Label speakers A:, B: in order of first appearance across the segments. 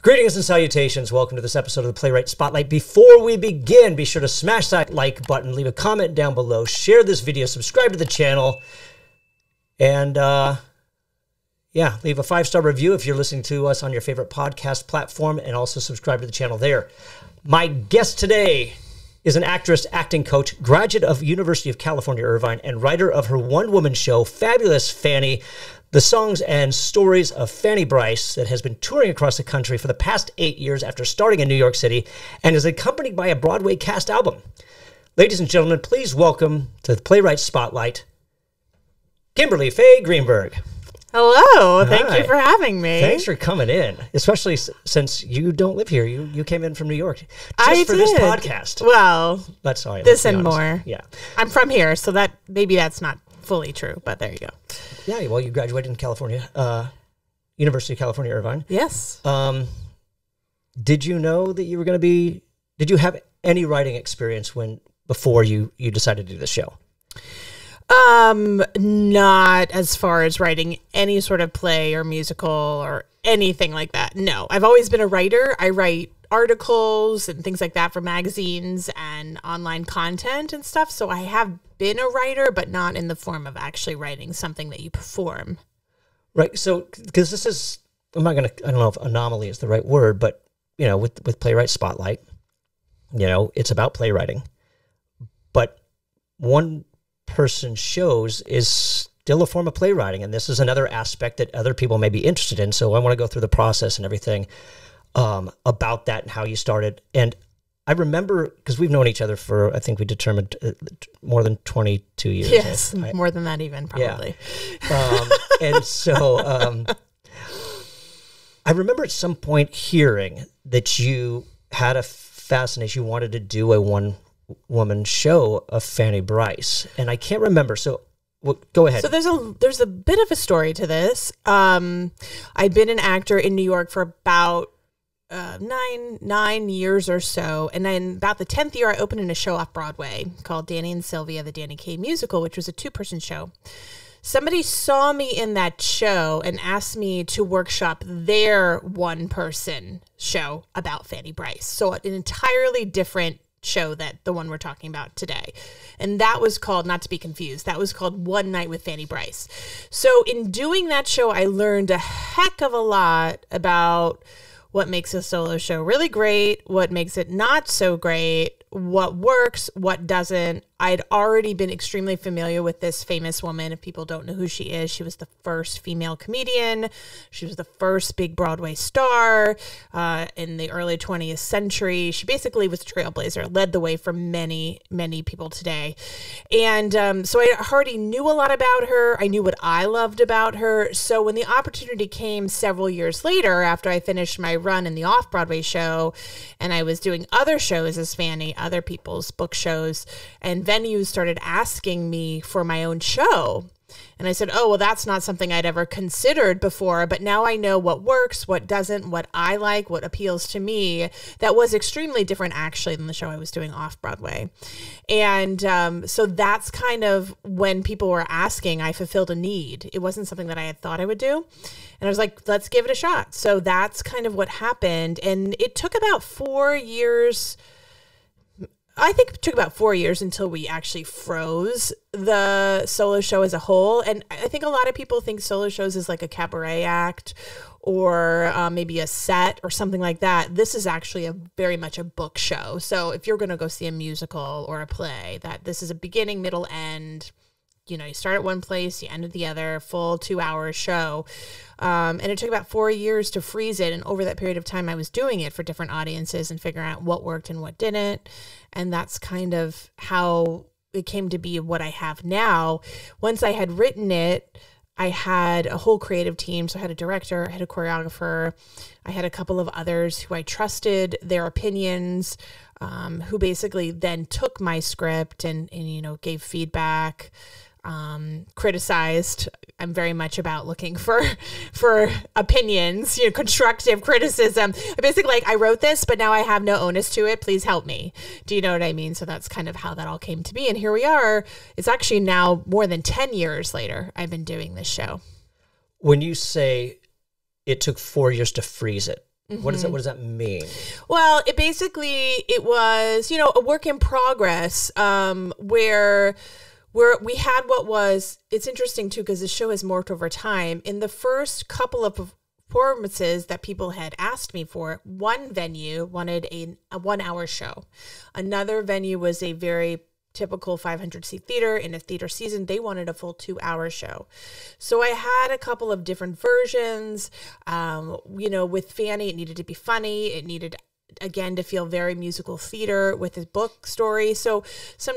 A: Greetings and salutations. Welcome to this episode of the Playwright Spotlight. Before we begin, be sure to smash that like button, leave a comment down below, share this video, subscribe to the channel, and leave a 5-star review if you're listening to us on your favorite podcast platform, and also subscribe to the channel there. My guest today is an actress, acting coach, graduate of University of California, Irvine, and writer of her one-woman show, Fabulous Fanny, the songs and stories of Fanny Brice, that has been touring across the country for the past 8 years after starting in New York City, and is accompanied by a Broadway cast album. Ladies and gentlemen, please welcome to the Playwright Spotlight, Kimberly Faye Greenberg.
B: Hello. Thank you for having me.
A: Thanks for coming in, especially since you don't live here. You came in from New York just for this podcast.
B: Well,
A: let's
B: and honest. More.
A: Yeah.
B: I'm from here, so that maybe that's not fully true, but there you go.
A: Yeah, well, you graduated in California, University of California, Irvine.
B: Yes.
A: Did you know that you were going to be, did you have any writing experience before you decided to do this show?
B: Not as far as writing any sort of play or musical or anything like that. No, I've always been a writer. I write articles and things like that for magazines and online content and stuff. So I have been a writer, but not in the form of actually writing something that you perform.
A: Right. So, because this is, I don't know if anomaly is the right word, but, you know, with Playwright Spotlight, you know, it's about playwriting. But one person shows is still a form of playwriting, and this is another aspect that other people may be interested in. So I want to go through the process and everything about that and how you started. And I remember, because we've known each other for, I think we determined, more than 22 years.
B: Yes, more than that even, probably.
A: Yeah. And so I remember at some point hearing that you had a fascination, you wanted to do a one-woman show of Fanny Brice, and I can't remember. So go ahead.
B: So there's a bit of a story to this. I'd been an actor in New York for about 9 years or so, and then about the 10th year, I opened in a show off Broadway called Danny and Sylvia, the Danny Kaye musical, which was a 2-person show. Somebody saw me in that show and asked me to workshop their 1-person show about Fanny Brice. So an entirely different show that the one we're talking about today. And that was called, not to be confused, that was called One Night with Fanny Brice. So in doing that show, I learned a heck of a lot about what makes a solo show really great, what makes it not so great, what works, what doesn't. I'd already been extremely familiar with this famous woman. If people don't know who she is, she was the first female comedian. She was the first big Broadway star in the early 20th century. She basically was a trailblazer, led the way for many, many people today. And so I already knew a lot about her. I knew what I loved about her. So when the opportunity came several years later, after I finished my run in the off-Broadway show, and I was doing other shows as Fanny, other people's book shows, and venues started asking me for my own show. And I said, oh, well, that's not something I'd ever considered before, but now I know what works, what doesn't, what I like, what appeals to me. That was extremely different, actually, than the show I was doing off-Broadway. And so that's kind of when people were asking, I fulfilled a need. It wasn't something that I had thought I would do. And I was like, let's give it a shot. So that's kind of what happened. And it took about 4 years. I think it took about 4 years until we actually froze the solo show as a whole. And I think a lot of people think solo shows is like a cabaret act or maybe a set or something like that. This is actually very much a book show. So if you're going to go see a musical or a play, that this is a beginning, middle, end. You know, you start at one place, you end at the other, full 2-hour show. And it took about 4 years to freeze it. And over that period of time, I was doing it for different audiences and figuring out what worked and what didn't. And that's kind of how it came to be what I have now. Once I had written it, I had a whole creative team. So I had a director, I had a choreographer, I had a couple of others who I trusted their opinions, who basically then took my script and you know, gave feedback, criticized. I'm very much about looking for opinions, you know, constructive criticism. Basically, like, I wrote this, but now I have no onus to it. Please help me. Do you know what I mean? So that's kind of how that all came to be. And here we are. It's actually now more than 10 years later I've been doing this show.
A: When you say it took 4 years to freeze it, What does that mean?
B: Well, it was, a work in progress, where we had it's interesting too, because the show has morphed over time. In the first couple of performances that people had asked me for, one venue wanted a 1-hour show. Another venue was a very typical 500-seat theater in a theater season. They wanted a full 2-hour show. So I had a couple of different versions. With Fanny, it needed to be funny. It needed, again, to feel very musical theater with a book story. So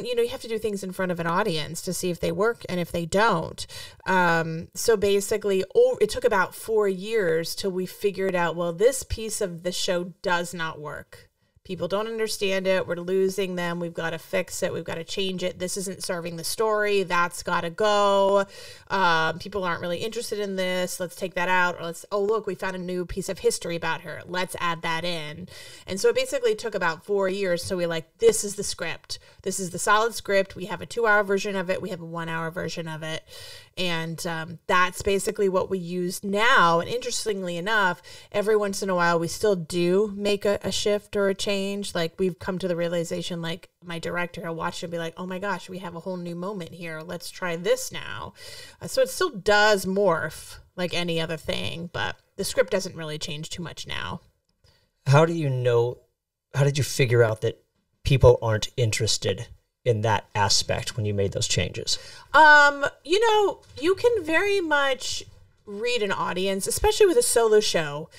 B: you have to do things in front of an audience to see if they work and if they don't. So basically, it took about 4 years till we figured out, well, this piece of the show does not work. People don't understand it. We're losing them. We've got to fix it. We've got to change it. This isn't serving the story. That's got to go. People aren't really interested in this. Let's take that out. Or look, we found a new piece of history about her. Let's add that in. And so it basically took about 4 years. So we're like, this is the script. This is the solid script. We have a 2-hour version of it. We have a 1-hour version of it. And that's basically what we use now. And interestingly enough, every once in a while, we still do make a shift or a change. Like, we've come to the realization, like, my director, will watch it and be like, oh my gosh, we have a whole new moment here. Let's try this now. So it still does morph like any other thing, but the script doesn't really change too much now.
A: How did you figure out that people aren't interested in that aspect when you made those changes?
B: You can very much read an audience, especially with a solo show.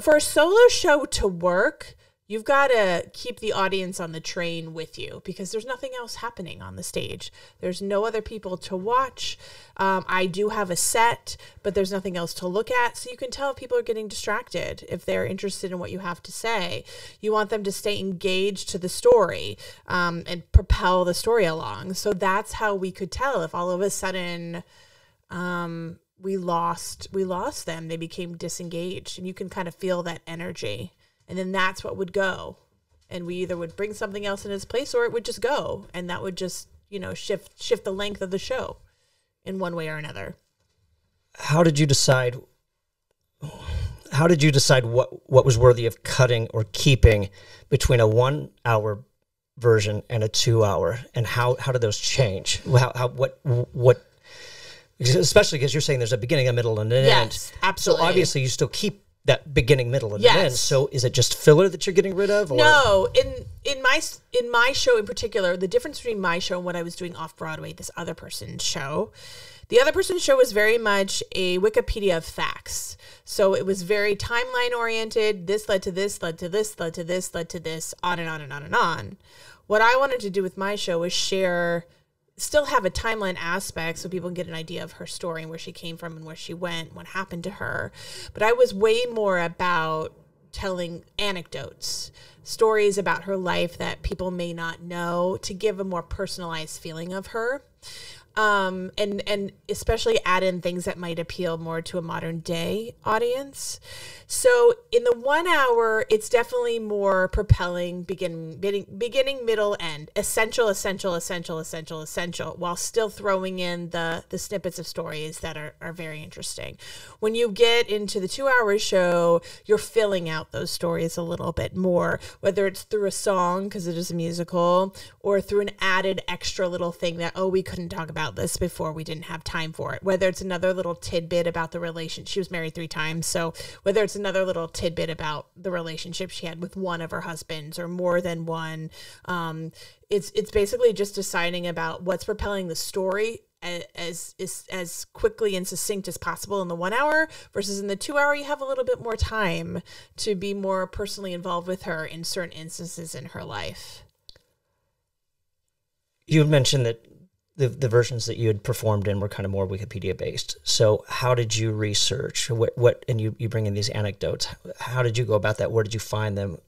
B: For a solo show to work, you've got to keep the audience on the train with you, because there's nothing else happening on the stage. There's no other people to watch. I do have a set, but there's nothing else to look at. So you can tell if people are getting distracted, if they're interested in what you have to say. You want them to stay engaged to the story, and propel the story along. So that's how we could tell if all of a sudden we lost them. They became disengaged, and you can kind of feel that energy. And then that's what would go. And we either would bring something else in its place, or it would just go. And that would just, shift the length of the show in one way or another.
A: How did you decide what was worthy of cutting or keeping between a 1-hour version and a 2-hour? And how did those change? What especially because you're saying there's a beginning, a middle, and an end.
B: Yes, absolutely.
A: So obviously you still keep that beginning, middle, and end. So is it just filler that you're getting rid of? Or?
B: No, in my show in particular, the difference between my show and what I was doing off Broadway, this other person's show, the other person's show was very much a Wikipedia of facts. So it was very timeline oriented. This led to this, led to this, led to this, led to this, on and on and on and on. What I wanted to do with my show was still have a timeline aspect so people can get an idea of her story and where she came from and where she went, what happened to her. But I was way more about telling anecdotes, stories about her life that people may not know, to give a more personalized feeling of her. And especially add in things that might appeal more to a modern day audience. So in the 1 hour, it's definitely more propelling, beginning, middle, end, essential, while still throwing in the snippets of stories that are very interesting. When you get into the 2-hour show, you're filling out those stories a little bit more, whether it's through a song, because it is a musical, or through an added extra little thing that, we couldn't talk about this before, we didn't have time for it. Whether it's another little tidbit about the relationship. She was married 3 times. So whether it's another little tidbit about the relationship she had with one of her husbands or more than one, it's basically just deciding about what's propelling the story as quickly and succinct as possible in the 1 hour, versus in the 2 hour, you have a little bit more time to be more personally involved with her in certain instances in her life.
A: You had mentioned that the versions that you had performed in were kind of more Wikipedia based. So how did you research and you bring in these anecdotes? How did you go about that? Where did you find them?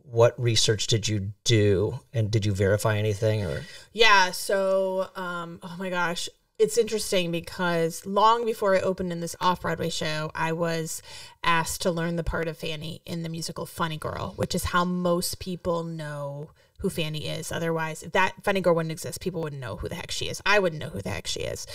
A: What research did you do? And did you verify anything or?
B: Yeah. So, oh my gosh, it's interesting because long before I opened in this off-Broadway show, I was asked to learn the part of Fanny in the musical Funny Girl, which is how most people know who Fanny is. Otherwise, if that Funny Girl wouldn't exist, people wouldn't know who the heck she is. I wouldn't know who the heck she is.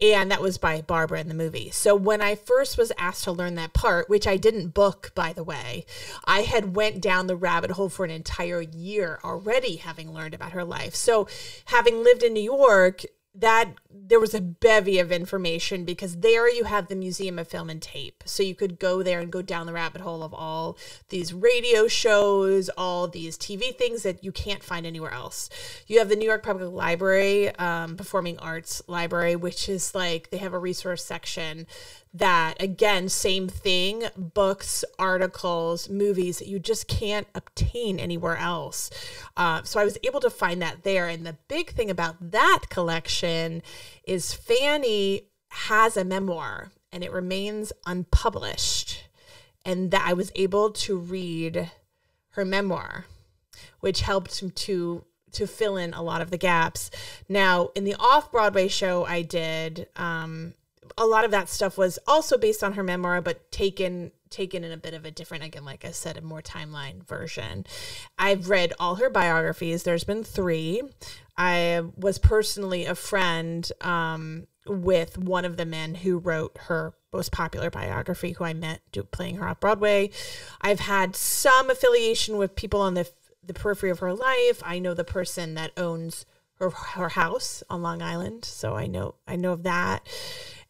B: And that was by Barbara in the movie. So when I first was asked to learn that part, which I didn't book, by the way, I had went down the rabbit hole for an entire year already, having learned about her life. So having lived in New York, that there was a bevy of information, because there you have the Museum of Film and Tape. So you could go there and go down the rabbit hole of all these radio shows, all these TV things that you can't find anywhere else. You have the New York Public Library, Performing Arts Library, which is like, they have a resource section that, again, same thing, books, articles, movies that you just can't obtain anywhere else. So I was able to find that there. And the big thing about that collection is Fanny has a memoir and it remains unpublished. And that I was able to read her memoir, which helped to fill in a lot of the gaps. Now, in the off-Broadway show I did, a lot of that stuff was also based on her memoir, but taken in a bit of a different, again, like I said, a more timeline version. I've read all her biographies. There's been 3. I was personally a friend with one of the men who wrote her most popular biography, who I met playing her off Broadway. I've had some affiliation with people on the periphery of her life. I know the person that owns her house on Long Island, so I know of that.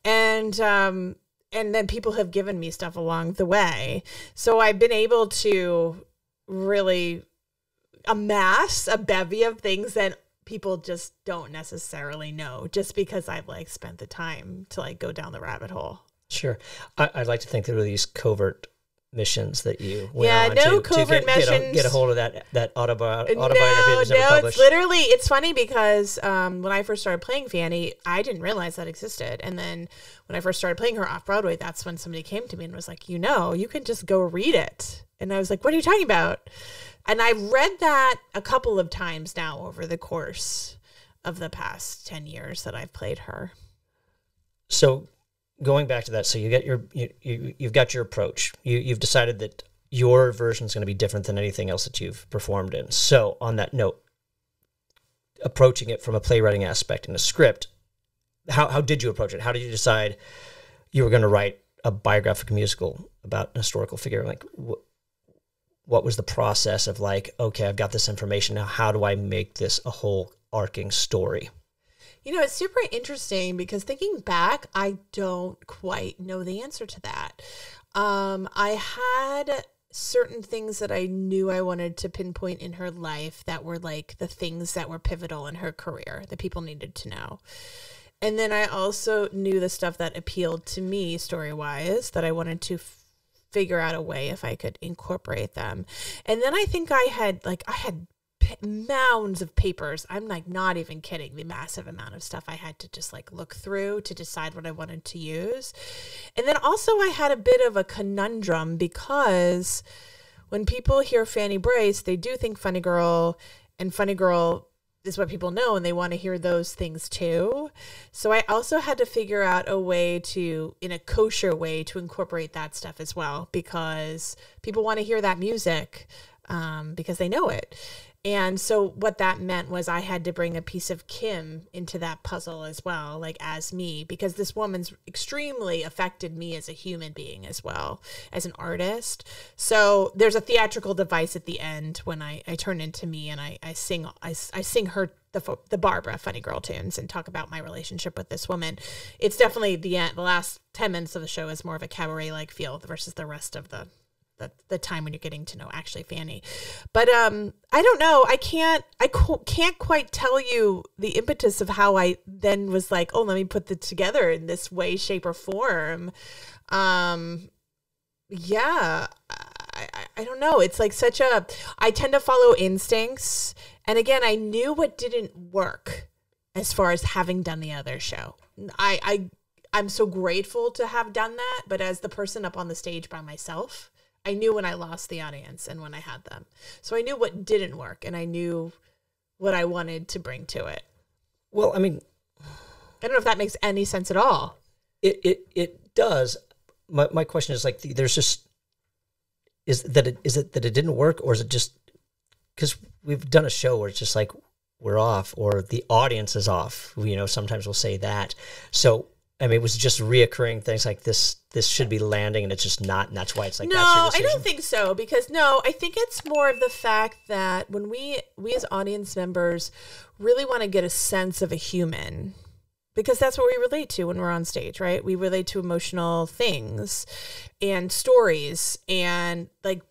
B: And then people have given me stuff along the way. So I've been able to really amass a bevy of things that people just don't necessarily know, just because I've like spent the time to like go down the rabbit hole.
A: Sure. I'd like to think there were these covert missions that you went on
B: covert missions.
A: Get a hold of that autobiography
B: No,
A: that was never published.
B: it's funny because when I first started playing Fanny, I didn't realize that existed. And then when I first started playing her off Broadway, that's when somebody came to me and was like, you can just go read it. And I was like, what are you talking about? And I read that a couple of times now over the course of the past 10 years that I've played her.
A: So going back to that, so you've got your approach. You've decided that your version is going to be different than anything else that you've performed in. So on that note, approaching it from a playwriting aspect in a script, how did you approach it? How did you decide you were going to write a biographical musical about an historical figure? Like, what was the process of like, okay, I've got this information now. How do I make this a whole arcing story?
B: It's super interesting because thinking back, I don't quite know the answer to that. I had certain things that I knew I wanted to pinpoint in her life that were like the things that were pivotal in her career that people needed to know. And then I also knew the stuff that appealed to me story-wise that I wanted to figure out a way if I could incorporate them. And then I think I had mounds of papers. I'm like not even kidding, the massive amount of stuff I had to just like look through to decide what I wanted to use. And then also I had a bit of a conundrum because when people hear Fanny Brice, they do think Funny Girl, and Funny Girl is what people know, and they want to hear those things too. So I also had to figure out a way to, in a kosher way, to incorporate that stuff as well, because people want to hear that music because they know it. And so what that meant was I had to bring a piece of Kim into that puzzle as well, like as me, because this woman's extremely affected me as a human being as well, as an artist. So there's a theatrical device at the end when I turn into me and I sing her the Barbara Funny Girl tunes and talk about my relationship with this woman. It's definitely the end. The last 10 minutes of the show is more of a cabaret-like feel versus the rest of the time when you're getting to know actually Fanny. But I don't know. I can't quite tell you the impetus of how I then was like, oh, let me put it together in this way, shape, or form. Yeah, I don't know. It's like I tend to follow instincts. And again, I knew what didn't work as far as having done the other show. I'm so grateful to have done that. But as the person up on the stage by myself, I knew when I lost the audience and when I had them. So I knew what didn't work and I knew what I wanted to bring to it.
A: Well, I mean,
B: I don't know if that makes any sense at all.
A: It does. My question is like, there's just, is it that it didn't work, or is it just because we've done a show where it's just like we're off, or the audience is off? Sometimes we'll say that. So I mean, it was just reoccurring things like this should be landing and it's just not, and that's why it's like,
B: no,
A: that's your decision?
B: I don't think so, because I think it's more of the fact that when we as audience members really want to get a sense of a human, because that's what we relate to when we're on stage, right? We relate to emotional things and stories, and when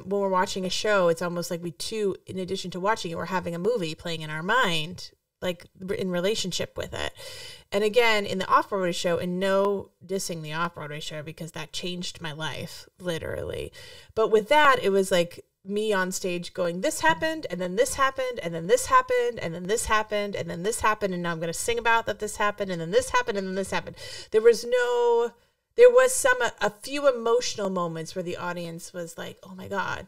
B: we're watching a show, it's almost like in addition to watching it, we're having a movie playing in our mind, like in relationship with it. And again, in the Off-Broadway show, and no dissing the Off-Broadway show because that changed my life, literally. But with that, it was like me on stage going, this happened, and then this happened, and then this happened, and then this happened, and then this happened, and now I'm going to sing about that this happened, and then this happened, and then this happened. There was a few emotional moments where the audience was like, oh my God.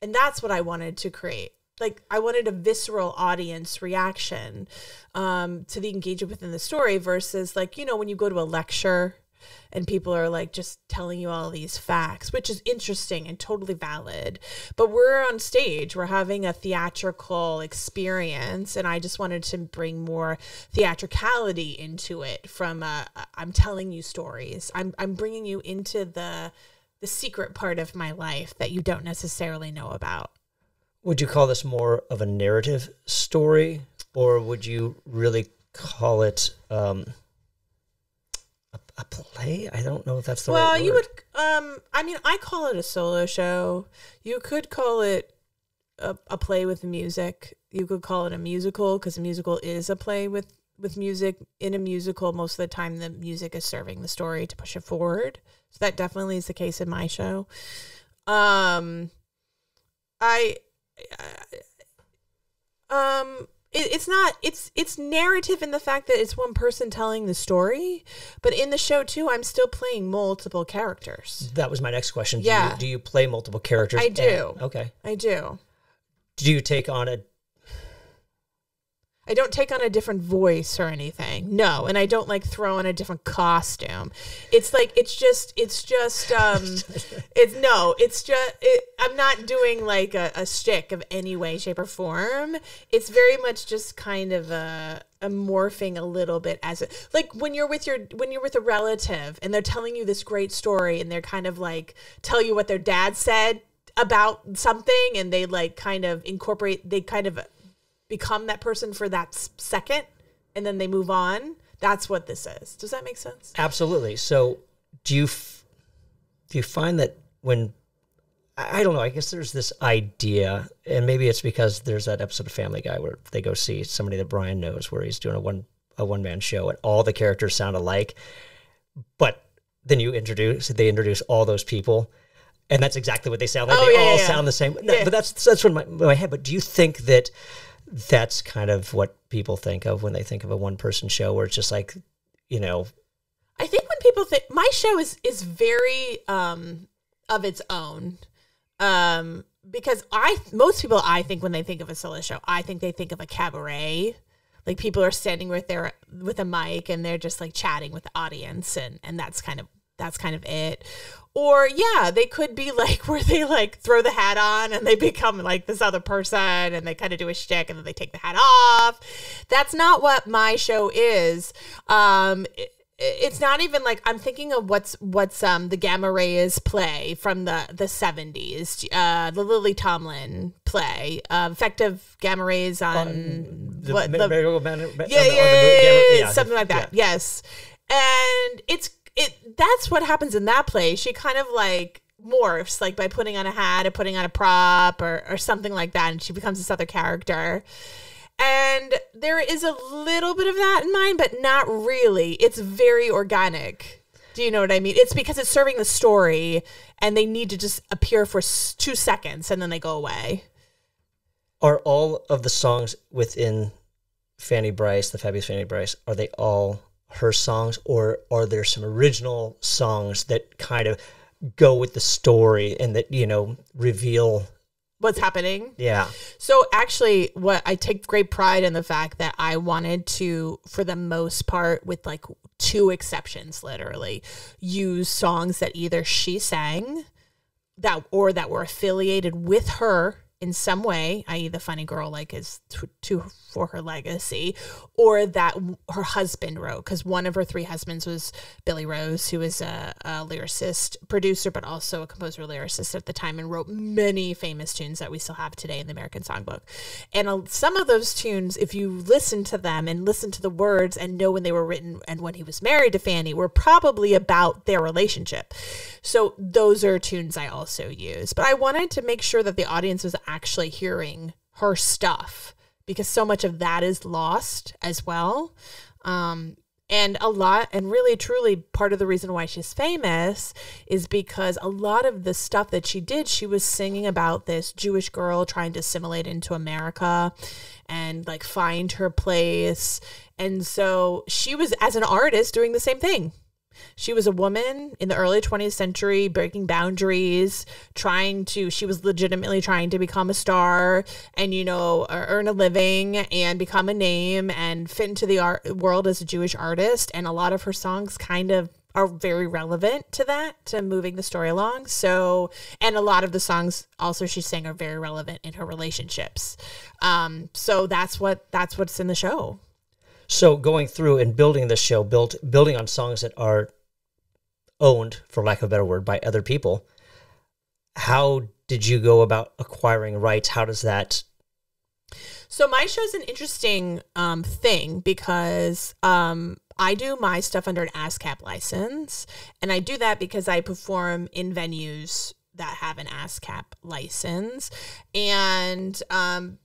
B: And that's what I wanted to create. Like, I wanted a visceral audience reaction to the engagement within the story versus like, when you go to a lecture and people are like just telling you all these facts, which is interesting and totally valid. But we're on stage, we're having a theatrical experience, and I just wanted to bring more theatricality into it from I'm telling you stories. I'm bringing you into the secret part of my life that you don't necessarily know about.
A: Would you call this more of a narrative story, or would you really call it a play? I don't know if that's the right word.
B: Well, you would, I call it a solo show. You could call it a play with music. You could call it a musical, because a musical is a play with music. In a musical, most of the time, the music is serving the story to push it forward. So that definitely is the case in my show. It's narrative in the fact that it's one person telling the story, but in the show too, I'm still playing multiple characters.
A: That was my next question.
B: Yeah.
A: Do you play multiple characters?
B: I do.
A: Okay.
B: I do.
A: Do you take on
B: I don't take on a different voice or anything. No. And I don't like throw on a different costume. I'm not doing like a shtick of any way, shape, or form. It's very much just kind of a morphing a little bit like when you're with a relative and they're telling you this great story and they're kind of like tell you what their dad said about something, and they like kind of become that person for that second, and then they move on. That's what this is. Does that make sense?
A: Absolutely. So do you find that when, I don't know, I guess there's this idea, and maybe it's because there's that episode of Family Guy where they go see somebody that Brian knows, where he's doing a one-man show and all the characters sound alike, but then they introduce all those people, and that's exactly what they sound like. They all sound the same. No, but that's from my head. But do you think that that's kind of what people think of when they think of a one-person show, where it's just like, I
B: think when people think, my show is very of its own, because most people, I think when they think of a solo show, I think they think of a cabaret. Like people are standing with a mic and they're just like chatting with the audience, and that's kind of it. Or they could be like where they like throw the hat on and they become like this other person and they kind of do a shtick and then they take the hat off. That's not what my show is. It's not even like, I'm thinking of what's the Gamma Rays play from the 70s, the Lily Tomlin play, effective gamma rays on something like that. Yeah. Yes. And that's what happens in that play. She kind of like morphs, like by putting on a hat or putting on a prop or something like that, and she becomes this other character. And there is a little bit of that in mine, but not really. It's very organic. Do you know what I mean? It's because it's serving the story, and they need to just appear for 2 seconds, and then they go away.
A: Are all of the songs within Fanny Brice, the fabulous Fanny Brice, are they all her songs, or are there some original songs that kind of go with the story and that, reveal
B: what's happening.
A: Yeah.
B: So actually, what I take great pride in the fact that I wanted to, for the most part, with like 2 exceptions, literally, use songs that either she sang that were affiliated with her in some way, i.e. the funny girl like is for her legacy, or that her husband wrote, because one of her 3 husbands was Billy Rose, who was a lyricist, producer, but also a composer lyricist at the time, and wrote many famous tunes that we still have today in the American Songbook. And some of those tunes, if you listen to them and listen to the words and know when they were written and when he was married to Fanny, were probably about their relationship. So those are tunes I also use. But I wanted to make sure that the audience was actually hearing her stuff, because so much of that is lost as well. And really truly part of the reason why she's famous is because a lot of the stuff that she did, she was singing about this Jewish girl trying to assimilate into America and like find her place. And so she was, as an artist, doing the same thing. She was a woman in the early 20th century, breaking boundaries, she was legitimately trying to become a star and, earn a living and become a name and fit into the art world as a Jewish artist. And a lot of her songs kind of are very relevant to that, to moving the story along. So, and a lot of the songs also she sang are very relevant in her relationships. So that's what's in the show.
A: So going through and building the show, building on songs that are owned, for lack of a better word, by other people, how did you go about acquiring rights? How does that...
B: So my show's an interesting thing because I do my stuff under an Ascap license, and I do that because I perform in venues that have an Ascap license, and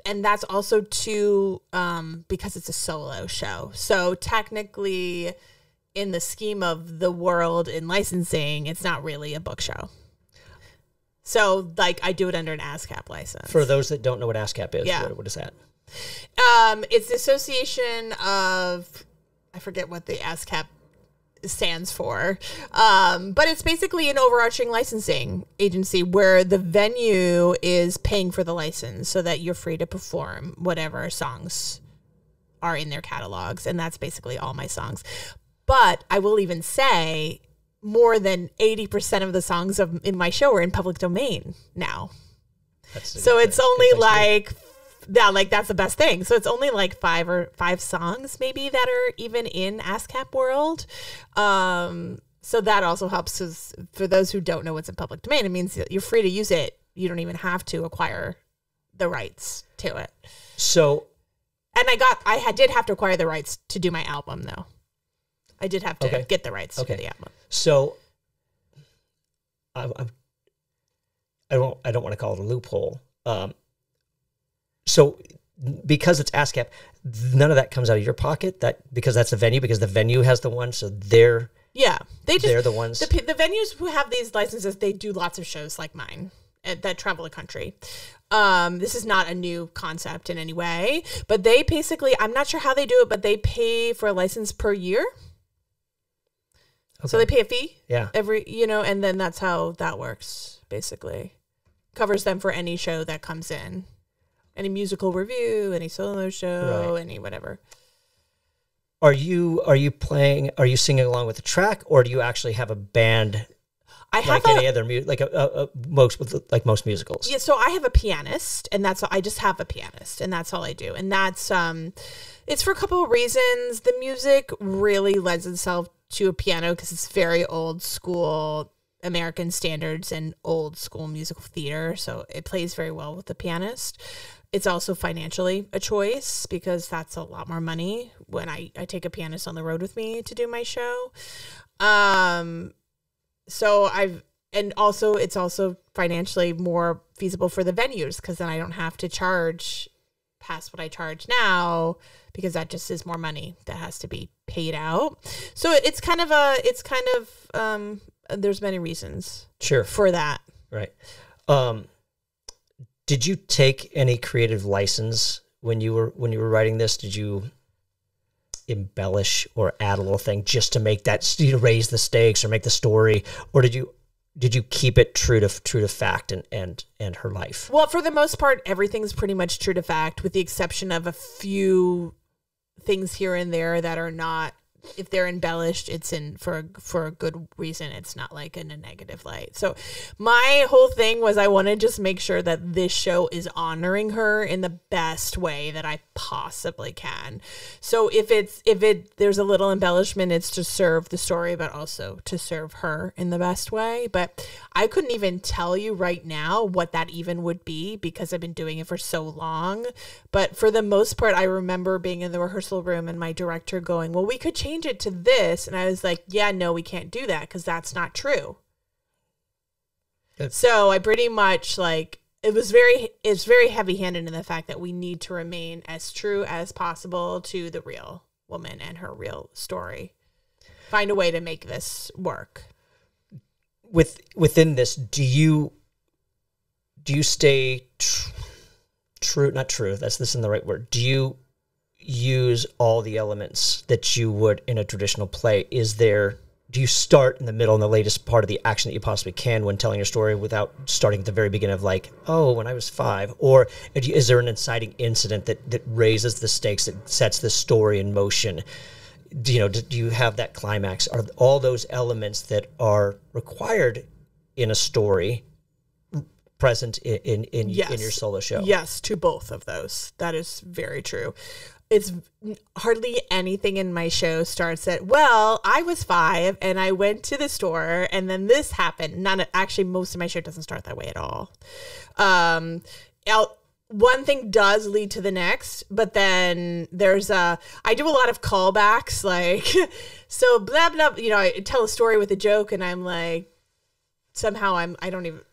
B: that's also too because it's a solo show. So technically, in the scheme of the world in licensing, it's not really a book show. So like I do it under an Ascap license.
A: For those that don't know what Ascap is,
B: yeah.
A: What is that?
B: It's the association of, I forget what the Ascap stands for, but it's basically an overarching licensing agency where the venue is paying for the license so that you're free to perform whatever songs are in their catalogs, and that's basically all my songs. But I will even say more than 80% of the songs in my show are in public domain now. So it's only like... Yeah, like that's the best thing. So it's only like 5 songs maybe that are even in ASCAP world. So that also helps, because for those who don't know what's in public domain, it means you're free to use it. You don't even have to acquire the rights to it.
A: So,
B: and I did have to acquire the rights to do my album though. I did have to get the rights to the album.
A: So I don't want to call it a loophole. So because it's ASCAP, none of that comes out of your pocket, because that's the venue, because the venue has the one, so they're the ones.
B: The venues who have these licenses, they do lots of shows like mine that travel the country. This is not a new concept in any way, but they basically, I'm not sure how they do it, but they pay for a license per year. Okay. So they pay a fee every, and then that's how that works, basically. Covers them for any show that comes in. Any musical review, any solo show, any whatever. Are you singing along with the track, or do you actually have a band? Any other most musicals. Yeah, so I have a pianist, and I just have a pianist, and that's all I do. And that's it's for a couple of reasons. The music really lends itself to a piano because it's very old school American standards and old school musical theater, so it plays very well with the pianist. It's also financially a choice because that's a lot more money when I take a pianist on the road with me to do my show. And also it's also financially more feasible for the venues because then I don't have to charge past what I charge now because that just is more money that has to be paid out. So it's kind of there's many reasons for that.
A: Right. Did you take any creative license when you were writing this? Did you embellish or add a little thing just to make that, raise the stakes or make the story, or did you did you keep it true to fact and her life?
B: Well, for the most part, everything's pretty much true to fact, with the exception of a few things here and there that are not. If they're embellished, it's in for a good reason. It's not like in a negative light. So my whole thing was I want to just make sure that this show is honoring her in the best way that I possibly can. So if there's a little embellishment, it's to serve the story, but also to serve her in the best way. But I couldn't even tell you right now what that even would be because I've been doing it for so long. But for the most part, I remember being in the rehearsal room and my director going, well, we could change it to this. And I was like, yeah, no, we can't do that because that's not true. So I pretty much it's very heavy handed in the fact that we need to remain as true as possible to the real woman and her real story. Find a way to make this work.
A: Within this, do you stay true? Not true. This isn't the right word. Do you use all the elements that you would in a traditional play? Do you start in the middle and the latest part of the action that you possibly can when telling your story without starting at the very beginning of when I was 5? Or is there an inciting incident that raises the stakes, that sets the story in motion? Do you have that climax? Are all those elements that are required in a story present in your solo show?
B: Yes, to both of those. That is very true. It's hardly anything in my show starts at, well, I was 5 and I went to the store and then this happened. Actually, most of my show doesn't start that way at all. One thing does lead to the next, but then I do a lot of callbacks, so blah, blah, I tell a story with a joke and I'm like, somehow I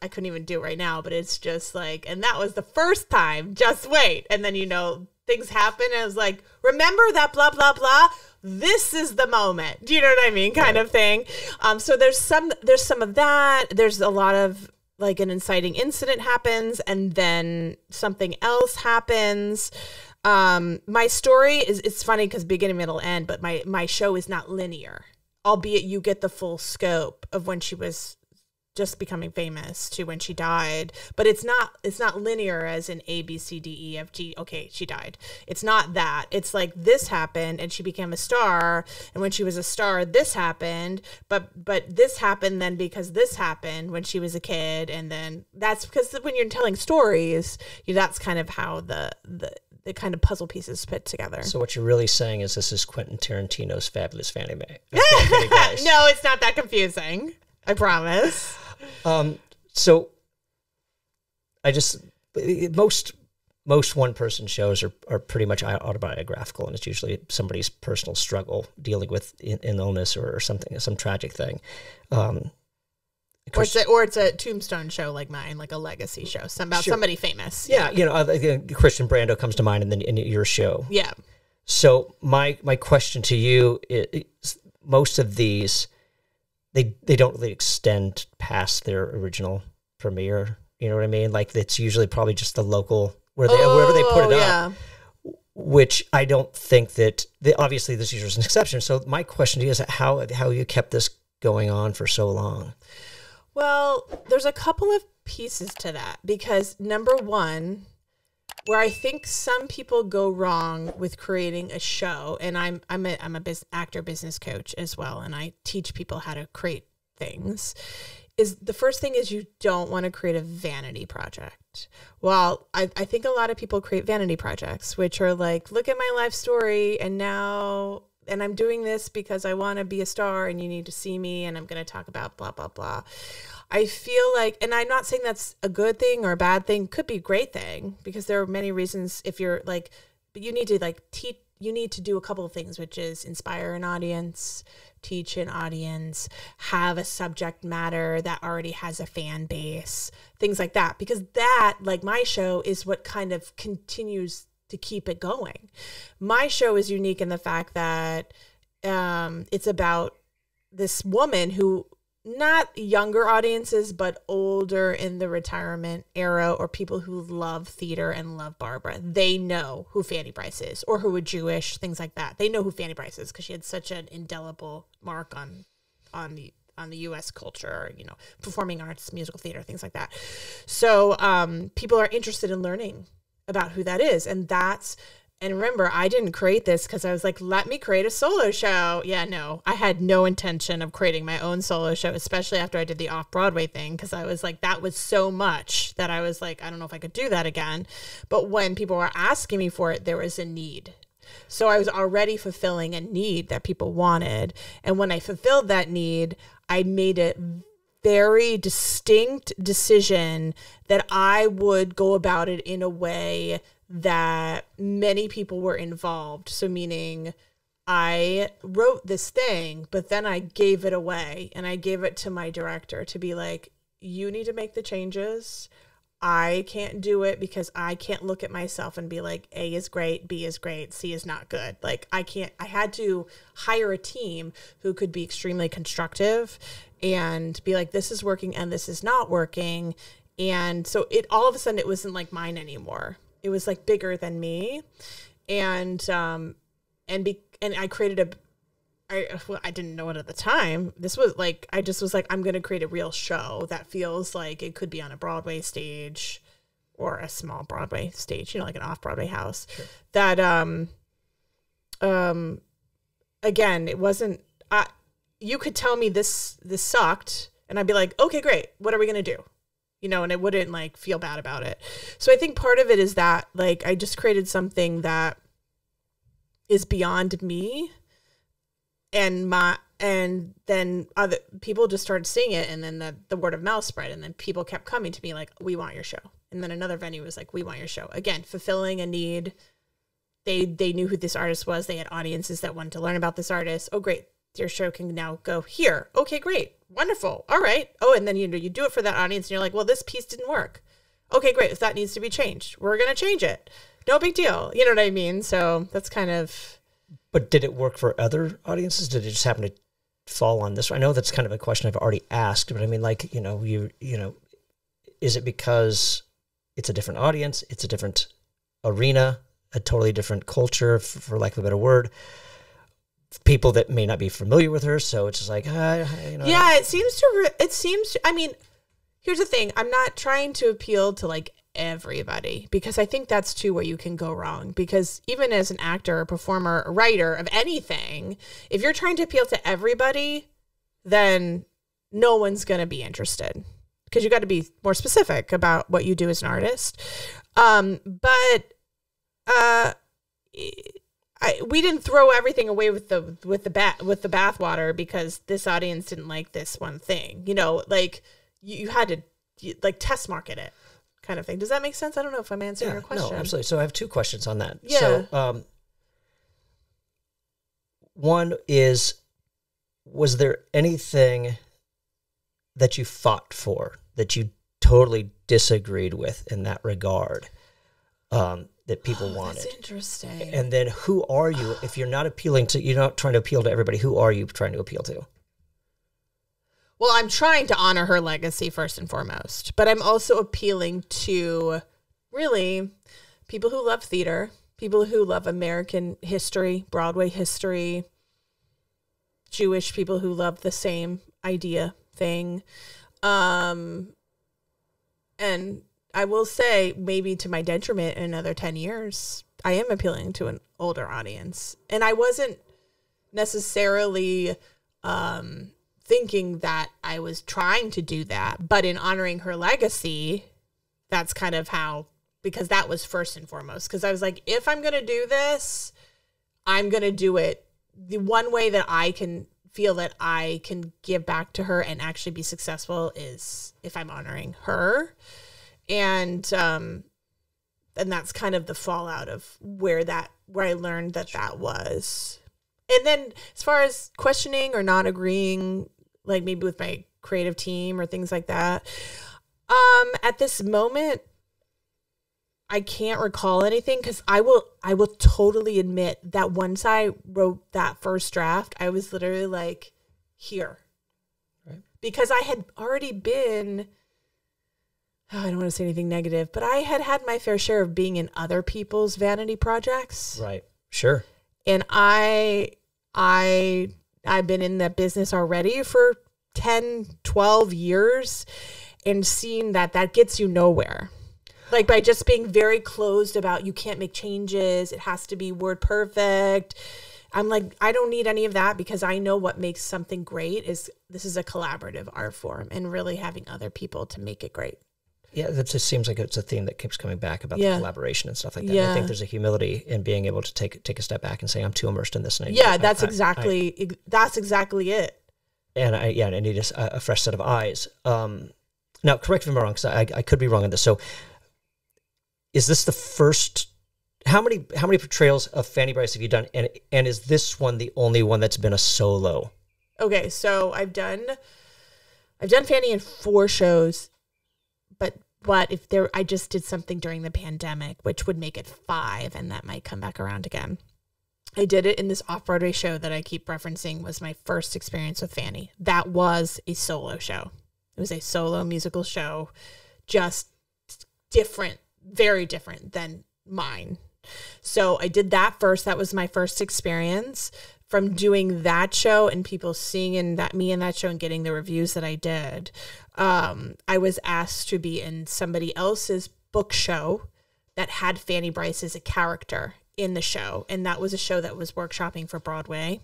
B: couldn't even do it right now, but it's just and that was the first time, just wait. And then, things happen and I was like, remember that blah, blah, blah. This is the moment. Do you know what I mean? Kind of thing. So there's some of that. There's a lot of an inciting incident happens and then something else happens. My story it's funny because beginning, middle, end, but my show is not linear, albeit you get the full scope of when she was just becoming famous to when she died, but it's not linear as in A, B, C, D, E, F, G. Okay, she died. It's not that. It's this happened and she became a star, and when she was a star, this happened, but this happened then because this happened when she was a kid, and then that's because when you're telling stories, that's kind of how the kind of puzzle pieces fit together. So
A: what you're really saying is this is Quentin Tarantino's Fabulous Fanny Brice.
B: No, it's not that confusing. I promise.
A: So I just, most one-person shows are pretty much autobiographical, and it's usually somebody's personal struggle dealing with an illness or something, some tragic thing. Or
B: it's a tombstone show like mine, like a legacy show, about somebody famous.
A: Yeah, Christian Brando comes to mind, and then in your show.
B: Yeah.
A: So my question to you is, most of these, they don't really extend past their original premiere. You know what I mean? It's usually probably just the local wherever they put it up. Which I don't think that obviously this year is an exception. So my question to you is how you kept this going on for so long.
B: Well, there's a couple of pieces to that, because number one, where I think some people go wrong with creating a show, and I'm a actor business coach as well, and I teach people how to create things, is the first thing is you don't want to create a vanity project. Well, I think a lot of people create vanity projects, which are look at my life story, and I'm doing this because I want to be a star and you need to see me, and I'm going to talk about blah, blah, blah. I feel and I'm not saying that's a good thing or a bad thing, could be a great thing, because there are many reasons. If you're but you need to teach, you need to do a couple of things, which is inspire an audience, teach an audience, have a subject matter that already has a fan base, things like that, because that, my show, is what kind of continues to keep it going. My show is unique in the fact that it's about this woman who, not younger audiences, but older in the retirement era, or people who love theater and love Barbara. They know who Fanny Brice is, or who are Jewish, things like that. They know who Fanny Brice is because she had such an indelible mark on on the U.S. culture, you know, performing arts, musical theater, things like that. So people are interested in learning about who that is. And remember, I didn't create this because I was like, let me create a solo show. Yeah, no, I had no intention of creating my own solo show, especially after I did the off-Broadway thing, because I was like, that was so much that I was like, I don't know if I could do that again. But when people were asking me for it, there was a need. So I was already fulfilling a need that people wanted. And when I fulfilled that need, I made a very distinct decision that I would go about it in a way that many people were involved. So meaning I wrote this thing, but then I gave it away and I gave it to my director to be like, you need to make the changes. I can't do it because I can't look at myself and be like, A is great, B is great, C is not good. Like I had to hire a team who could be extremely constructive and be like, this is working and this is not working. And so all of a sudden it wasn't like mine anymore. It was like bigger than me. And I created I didn't know it at the time. This was like, I just was like, I'm going to create a real show that feels like it could be on a Broadway stage or a small Broadway stage, you know, like an off-Broadway house. Sure. That, again, it wasn't, you could tell me this sucked and I'd be like, okay, great. What are we going to do? You know, and I wouldn't like feel bad about it. So I think part of it is that like, I just created something that is beyond me. And then other people just started seeing it, and then the word of mouth spread, and then people kept coming to me like, we want your show. And then another venue was like, we want your show. Again, fulfilling a need. They knew who this artist was. They had audiences that wanted to learn about this artist. Oh, great. Your show can now go here. Okay, great. Wonderful. All right. Oh, and then you do it for that audience, and you're like, well, this piece didn't work. Okay, great. If that needs to be changed, we're going to change it. No big deal. You know what I mean? So that's kind of...
A: But did it work for other audiences? Did it just happen to fall on this? I know that's kind of a question I've already asked, but I mean, like, you know, is it because it's a different audience, it's a different arena, a totally different culture, for lack of a better word, people that may not be familiar with her, so it's just like, you know.
B: Yeah, it seems to, I mean, here's the thing. I'm not trying to appeal to like everybody, because I think that's too where you can go wrong. Because even as an actor, a performer, a writer of anything, if you're trying to appeal to everybody, then no one's going to be interested, because you got to be more specific about what you do as an artist. We didn't throw everything away with the bathwater because this audience didn't like this one thing. You know, like you had to like test market it. Kind of thing. Does that make sense? I don't know if I'm answering your question.
A: No, absolutely. So I have two questions on that.
B: Yeah.
A: So, one is, was there anything that you fought for that you totally disagreed with in that regard, that people wanted?
B: That's interesting.
A: And then who are you? If you're not trying to appeal to everybody, who are you trying to appeal to?
B: Well, I'm trying to honor her legacy first and foremost, but I'm also appealing to really people who love theater, people who love American history, Broadway history, Jewish people who love the same idea thing. And I will say, maybe to my detriment, in another 10 years, I am appealing to an older audience. And I wasn't necessarily thinking that I was trying to do that, but in honoring her legacy, that's kind of how, because that was first and foremost, because I was like, if I'm going to do this, I'm going to do it the one way that I can feel that I can give back to her and actually be successful is if I'm honoring her. And that's kind of the fallout of where I learned that was. And then as far as questioning or not agreeing, like maybe with my creative team or things like that, at this moment, I can't recall anything, because I will totally admit that once I wrote that first draft, I was literally like, here. Right. Because I had already been, I don't want to say anything negative, but I had my fair share of being in other people's vanity projects.
A: Right. Sure.
B: And I've been in that business already for 10, 12 years and seeing that gets you nowhere. Like by just being very closed about you can't make changes. It has to be word perfect. I'm like, I don't need any of that because I know what makes something great is this is a collaborative art form and really having other people to make it great.
A: Yeah, that just seems like it's a theme that keeps coming back about the collaboration and stuff like that. Yeah. I think there's a humility in being able to take a step back and say, I'm too immersed in this. And
B: that's exactly it.
A: And I need a fresh set of eyes. Now, correct me if I'm wrong, because I could be wrong on this. So is this the first, how many portrayals of Fanny Brice have you done? And is this one the only one that's been a solo?
B: Okay, so I've done Fanny in 4 shows, but if I just did something during the pandemic, which would make it 5, and that might come back around again. I did it in this off-Broadway show that I keep referencing was my first experience with Fanny. That was a solo show. It was a solo musical show, just different, very different than mine. So I did that first. That was my first experience. From doing that show and people seeing me in that show and getting the reviews that I did, I was asked to be in somebody else's book show that had Fanny Brice as a character in the show. And that was a show that was workshopping for Broadway.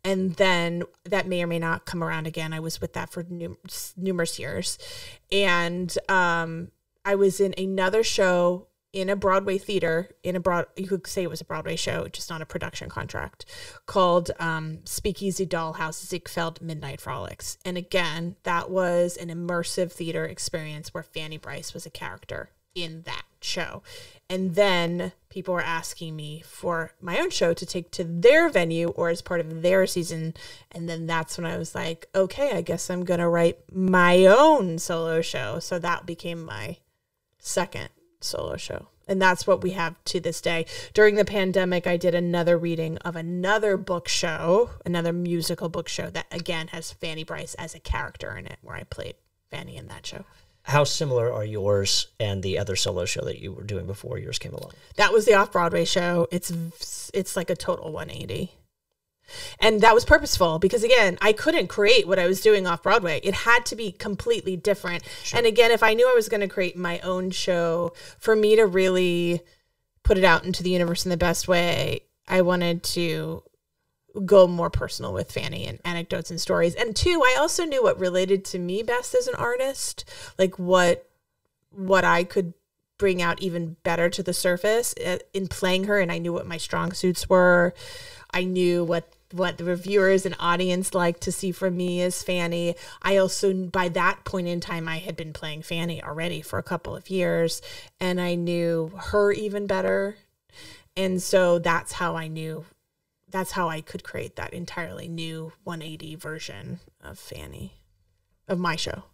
B: And then that may or may not come around again. I was with that for numerous years. And I was in another show in a Broadway theater, you could say it was a Broadway show, just not a production contract, called Speakeasy Dollhouse Ziegfeld Midnight Frolics. And again, that was an immersive theater experience where Fanny Brice was a character in that show. And then people were asking me for my own show to take to their venue or as part of their season. And then that's when I was like, okay, I guess I'm going to write my own solo show. So that became my second solo show. And that's what we have to this day. During the pandemic, I did another reading of another book show, another musical book show that again has Fanny Brice as a character in it, where I played Fanny in that show.
A: How similar are yours and the other solo show that you were doing before yours came along?
B: That was the off-Broadway show. It's like a total 180. And that was purposeful because, again, I couldn't create what I was doing off-Broadway. It had to be completely different. Sure. And, again, if I knew I was going to create my own show, for me to really put it out into the universe in the best way, I wanted to go more personal with Fanny and anecdotes and stories. And, 2, I also knew what related to me best as an artist, like what I could bring out even better to the surface in playing her. And I knew what my strong suits were. I knew what the reviewers and audience liked to see from me as Fanny. I also, by that point in time, I had been playing Fanny already for a couple of years, and I knew her even better. And so that's how I could create that entirely new 180 version of Fanny, of my show.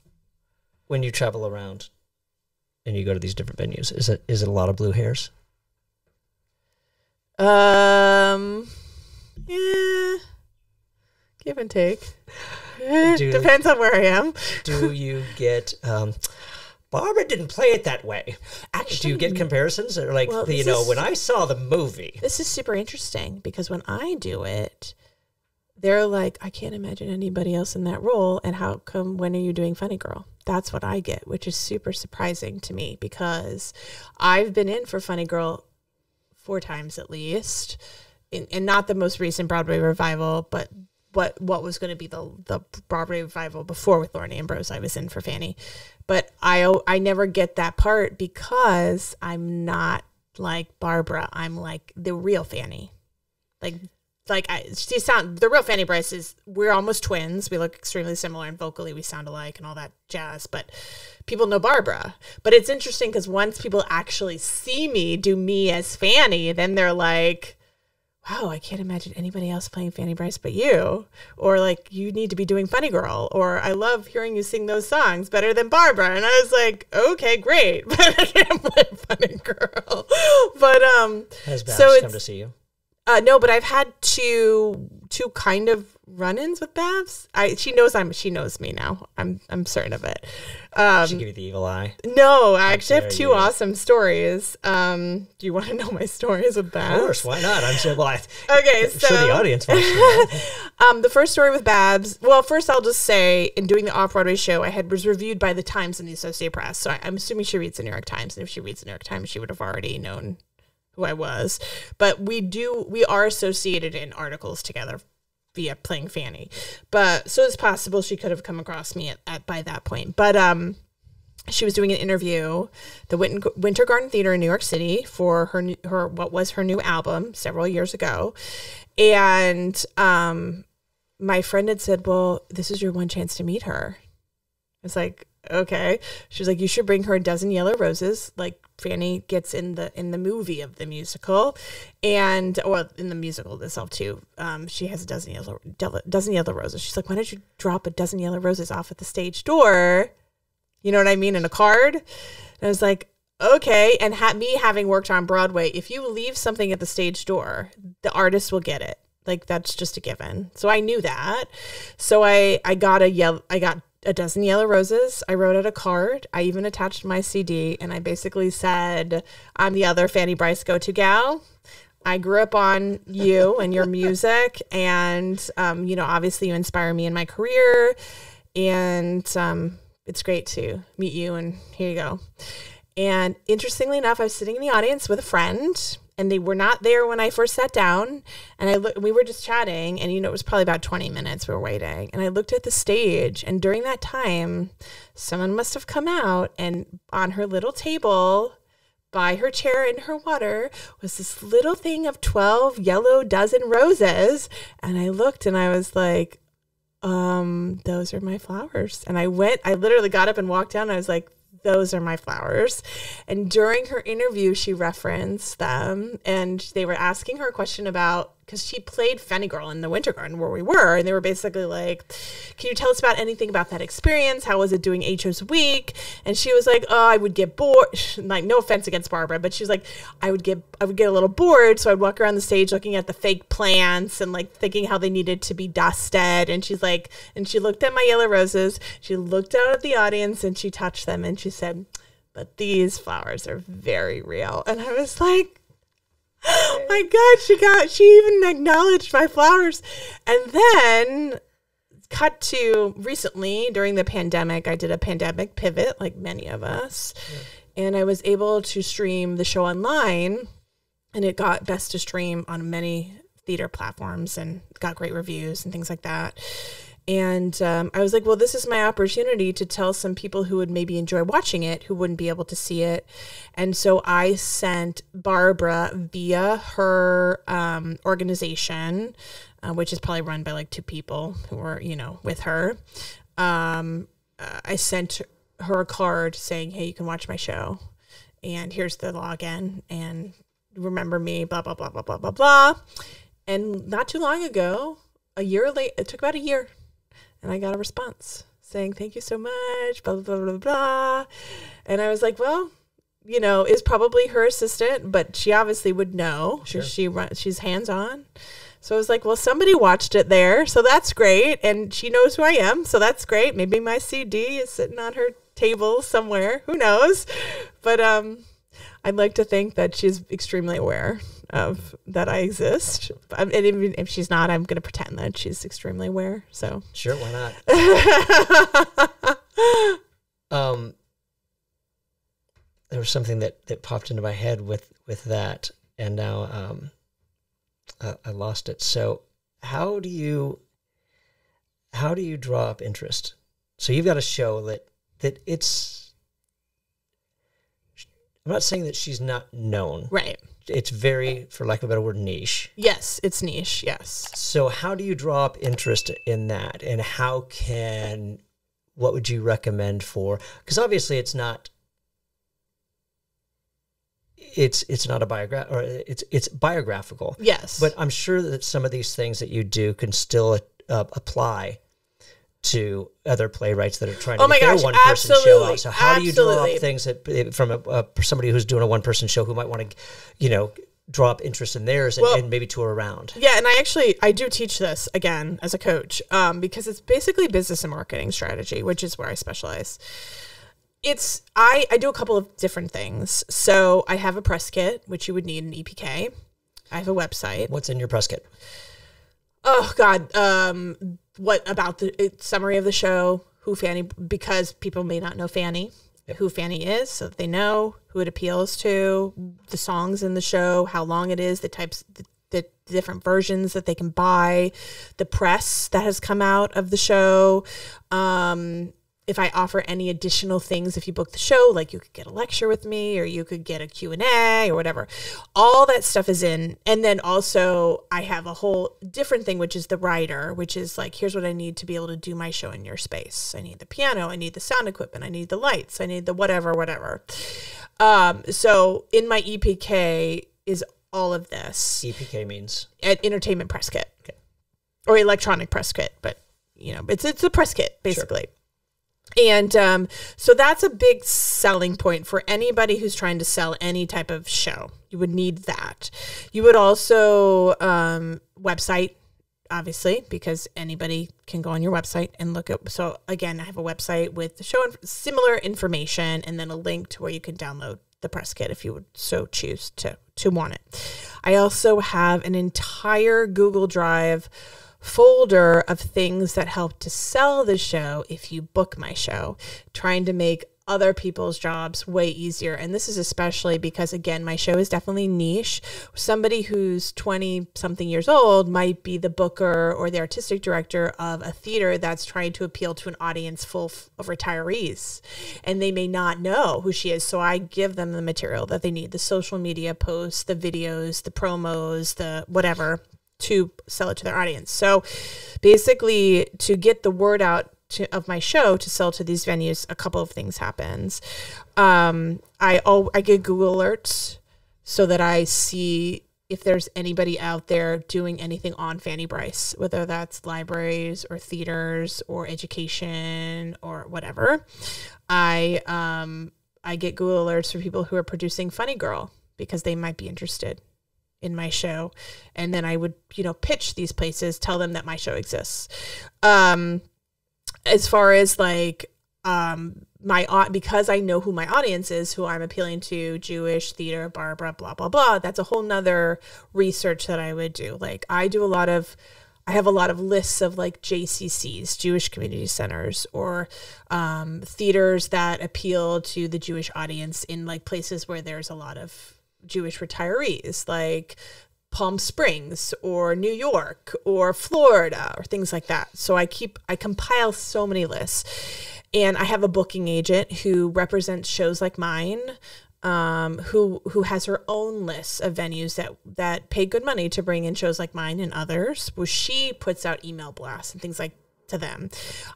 A: When you travel around and you go to these different venues, is it a lot of blue hairs?
B: Yeah, give and take. Depends on where I am.
A: Do you get, Barbara didn't play it that way. Actually, do you get comparisons? Or like, well, when I saw the movie.
B: This is super interesting because when I do it, they're like, I can't imagine anybody else in that role. And how come, when are you doing Funny Girl? That's what I get, which is super surprising to me because I've been in for Funny Girl 4 times at least. And not the most recent Broadway revival, but what was going to be the Broadway revival before with Lauren Ambrose. I was in for Fanny. But I never get that part because I'm not like Barbara. I'm like the real Fanny. The real Fanny Brice is, we're almost twins. We look extremely similar and vocally we sound alike and all that jazz, but people know Barbara. But it's interesting because once people actually see me do me as Fanny, then they're like, wow, I can't imagine anybody else playing Fanny Brice but you. Or like, you need to be doing Funny Girl. Or I love hearing you sing those songs better than Barbara. And I was like, okay, great. But I can't play Funny Girl. But
A: has Babs come to see you?
B: No, but I've had to two kind of run-ins with Babs. She knows me now. I'm certain of it.
A: She give you the evil eye?
B: No, I actually have two awesome stories. Do you want to know my stories with Babs?
A: Of course, why not? I'm sure. Well,
B: okay,
A: I'm sure the audience wants to know.
B: The first story with Babs. Well, first I'll just say, in doing the off-Broadway show, was reviewed by the Times and the Associated Press. So I'm assuming she reads the New York Times, and if she reads the New York Times, she would have already known who I was. But we are associated in articles together via playing Fanny. But so it's possible she could have come across me by that point. But she was doing an interview, the Winter Garden Theater in New York City, for her what was her new album several years ago. And my friend had said, well, this is your one chance to meet her. I was like, okay. She was like, you should bring her a dozen yellow roses, like Fanny gets in the movie of the musical, and in the musical itself too. She has a dozen yellow roses. She's like, why don't you drop a dozen yellow roses off at the stage door? You know what I mean? In a card. And I was like, okay. And me having worked on Broadway, if you leave something at the stage door, the artist will get it. Like, that's just a given. So I knew that. So I got a dozen yellow roses. I wrote out a card. I even attached my CD, and I basically said, I'm the other Fanny Brice go-to gal. I grew up on you and your music, and obviously you inspire me in my career, and it's great to meet you, and here you go. And interestingly enough, I was sitting in the audience with a friend, and they were not there when I first sat down. And we were just chatting, and it was probably about 20 minutes we were waiting. And I looked at the stage, and during that time, someone must have come out, and on her little table, by her chair in her water, was this little thing of 12 yellow dozen roses. And I looked, and I was like, those are my flowers. And I literally got up and walked down. And I was like, those are my flowers. And during her interview, she referenced them, and they were asking her a question about, because she played Fanny Girl in the Winter Garden where we were, and they were basically like, can you tell us about anything about that experience? How was it doing HO's week? And she was like, oh, I would get bored. Like, no offense against Barbara, but she was like, I would get a little bored, so I'd walk around the stage looking at the fake plants and like thinking how they needed to be dusted. And she's like, and she looked at my yellow roses, she looked out at the audience, and she touched them, and she said, but these flowers are very real. And I was like, oh my God, she even acknowledged my flowers. And then cut to recently during the pandemic, I did a pandemic pivot like many of us. Yeah. And I was able to stream the show online, and it got best to stream on many theater platforms and got great reviews and things like that. And I was like, well, this is my opportunity to tell some people who would maybe enjoy watching it, who wouldn't be able to see it. And so I sent Barbara via her organization, which is probably run by like two people who are, with her. I sent her a card saying, hey, you can watch my show, and here's the login, and remember me, blah, blah, blah, blah, blah, blah, blah. And not too long ago, a year late, it took about a year, and I got a response saying, thank you so much, blah, blah, blah, blah, blah. And I was like, well, is probably her assistant, but she obviously would know. Sure. She's hands-on. So I was like, well, somebody watched it there, so that's great. And she knows who I am, so that's great. Maybe my CD is sitting on her table somewhere. Who knows? But I'd like to think that she's extremely aware of that I exist. And even if she's not, I'm going to pretend that she's extremely aware. So
A: sure, why not? There was something that popped into my head with that, and now I lost it. So how do you draw up interest? So you've got a show that it's, I'm not saying that she's not known.
B: Right.
A: It's very, for lack of a better word, niche.
B: Yes, it's niche, yes.
A: So how do you draw up interest in that? And what would you recommend for, because obviously it's not a biograph, or it's biographical.
B: Yes.
A: But I'm sure that some of these things that you do can still apply to other playwrights that are trying to get their one-person show out. So how do you draw up things that from somebody who's doing a one-person show who might want to, draw up interest in theirs and maybe tour around.
B: Yeah, and I do teach this, again, as a coach, because it's basically business and marketing strategy, which is where I specialize. I do a couple of different things. So I have a press kit, which you would need an EPK. I have a website.
A: What's in your press kit?
B: Oh, God. What about the summary of the show, who Fanny, because people may not know Fanny. Who Fanny is, so that they know who it appeals to, the songs in the show, how long it is, the types, the different versions that they can buy, the press that has come out of the show. If I offer any additional things, if you book the show, like you could get a lecture with me or you could get a Q&A or whatever, all that stuff is in. And then also I have a whole different thing, which is the writer, which is like, here's what I need to be able to do my show in your space. I need the piano, I need the sound equipment, I need the lights, I need the whatever. So in my EPK is all of this.
A: EPK means?
B: Entertainment press kit. Okay. Or electronic press kit, but you know, it's a press kit basically. Sure. And so that's a big selling point for anybody who's trying to sell any type of show. You would need that. You would also website, obviously, because anybody can go on your website and look at. So again, I have a website with the show similar information and then a link to where you can download the press kit if you would so choose to want it. I also have an entire Google Drive folder of things that help to sell the show if you book my show, trying to make other people's jobs way easier. And this is especially because, again, my show is definitely niche. Somebody who's 20 something years old might be the booker or the artistic director of a theater that's trying to appeal to an audience full of retirees, and they may not know who she is. So I give them the material that they need, the social media posts, the videos, the promos, the whatever, to sell it to their audience. So basically, to get the word out of my show to sell to these venues, a couple of things happens. I get Google alerts so that I see if there's anybody out there doing anything on Fanny Brice, whether that's libraries or theaters or education or whatever. I get Google alerts for people who are producing Funny Girl because they might be interested in my show. And then I would, pitch these places, tell them that my show exists. As far as like, because I know who my audience is, who I'm appealing to, Jewish, theater, Barbara, blah, blah, blah. That's a whole nother research that I would do. Like I have a lot of lists of like JCCs, Jewish community centers, or theaters that appeal to the Jewish audience in like places where there's a lot of Jewish retirees, like Palm Springs or New York or Florida or things like that. So I compile so many lists, and I have a booking agent who represents shows like mine, who has her own list of venues that pay good money to bring in shows like mine and others, where she puts out email blasts and things like to them.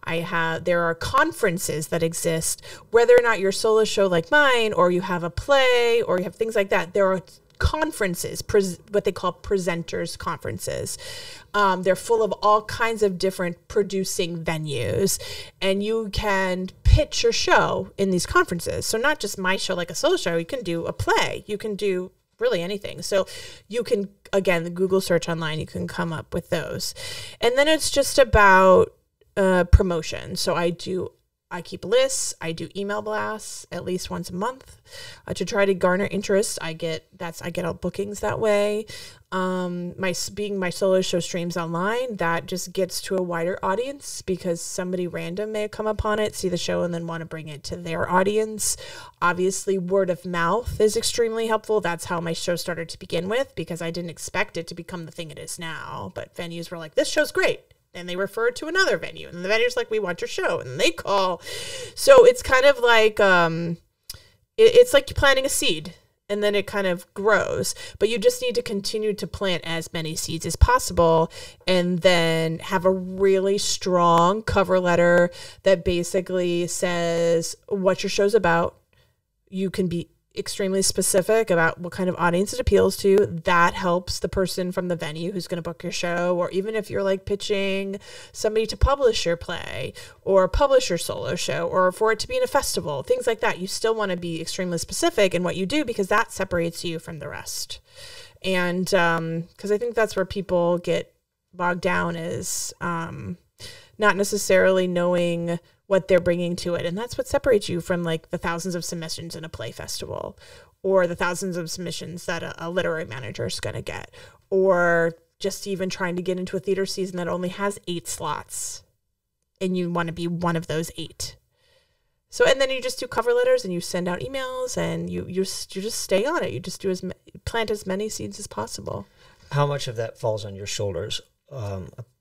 B: There are conferences that exist, whether or not you're a solo show like mine, or you have a play, or you have things like that. There are conferences, what they call presenters conferences. They're full of all kinds of different producing venues, and you can pitch your show in these conferences. So not just my show like a solo show, you can do a play, you can do really anything. So you can, again, the Google search online, you can come up with those. And then it's just about promotion. So I keep lists. I do email blasts at least once a month to try to garner interest. I get all bookings that way. My solo show streams online, that just gets to a wider audience because somebody random may come upon it, see the show, and then want to bring it to their audience. Obviously, word of mouth is extremely helpful. That's how my show started to begin with, because I didn't expect it to become the thing it is now. But venues were like, this show's great. And they refer to another venue, and the venue's like, we want your show, and they call. So it's kind of like, it's like planting a seed, and then it kind of grows, but you just need to continue to plant as many seeds as possible, and then have a really strong cover letter that basically says what your show's about. You can be extremely specific about what kind of audience it appeals to. That helps the person from the venue who's going to book your show. Or even if you're like pitching somebody to publish your play or publish your solo show, or for it to be in a festival, things like that, you still want to be extremely specific in what you do, because that separates you from the rest. And because I think that's where people get bogged down is not necessarily knowing what they're bringing to it. And that's what separates you from like the thousands of submissions in a play festival, or the thousands of submissions that a literary manager is going to get, or just even trying to get into a theater season that only has 8 slots and you want to be one of those 8. So, and then you just do cover letters and you send out emails and you just stay on it. You just do plant as many seeds as possible.
A: How much of that falls on your shoulders,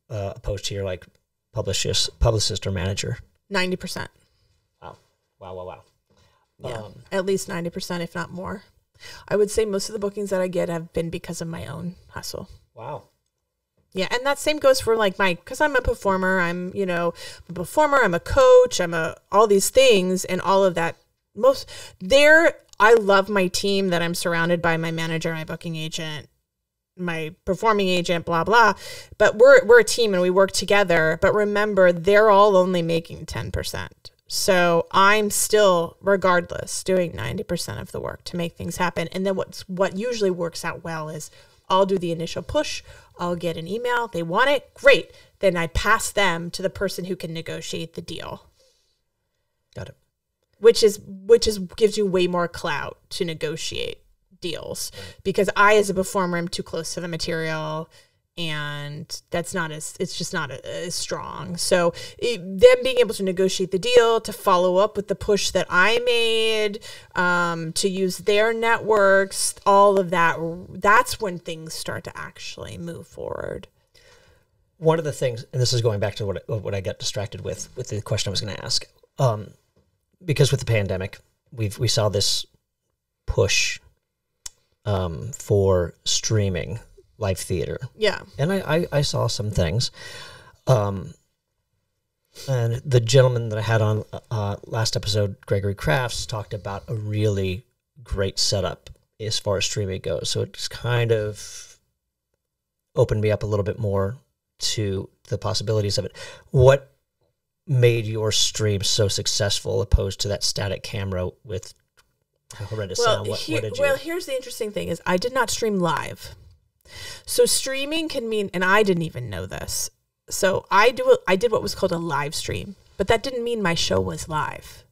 A: opposed to your like publicist or manager?
B: 90%.
A: Wow.
B: Yeah, at least 90%, if not more. I would say most of the bookings that I get have been because of my own hustle.
A: Wow.
B: Yeah, and that same goes for like because I'm a performer. I'm, a performer. I'm a coach. all these things, and all of that. I love my team that I'm surrounded by, my manager, my booking agent, my performing agent, blah, blah. But we're a team and we work together. But remember, they're all only making 10%. So I'm still, regardless, doing 90% of the work to make things happen. And then what usually works out well is I'll do the initial push. I'll get an email. They want it. Great. Then I pass them to the person who can negotiate the deal.
A: Got it.
B: Which gives you way more clout to negotiate deals, because I, as a performer, am too close to the material, and it's just not as strong. So them being able to negotiate the deal, to follow up with the push that I made, to use their networks, all of that, that's when things start to actually move forward.
A: One of the things, and this is going back to what I got distracted with the question I was going to ask, because with the pandemic, we saw this push for streaming live theater.
B: Yeah.
A: And I saw some things. And the gentleman that I had on last episode, Gregory Crafts, talked about a really great setup as far as streaming goes. So it's kind of opened me up a little bit more to the possibilities of it. What made your stream so successful opposed to that static camera with horrendous sound? What did you?
B: Well, here's the interesting thing is I did not stream live. So streaming can mean, and I didn't even know this. So I did what was called a live stream, but that didn't mean my show was live.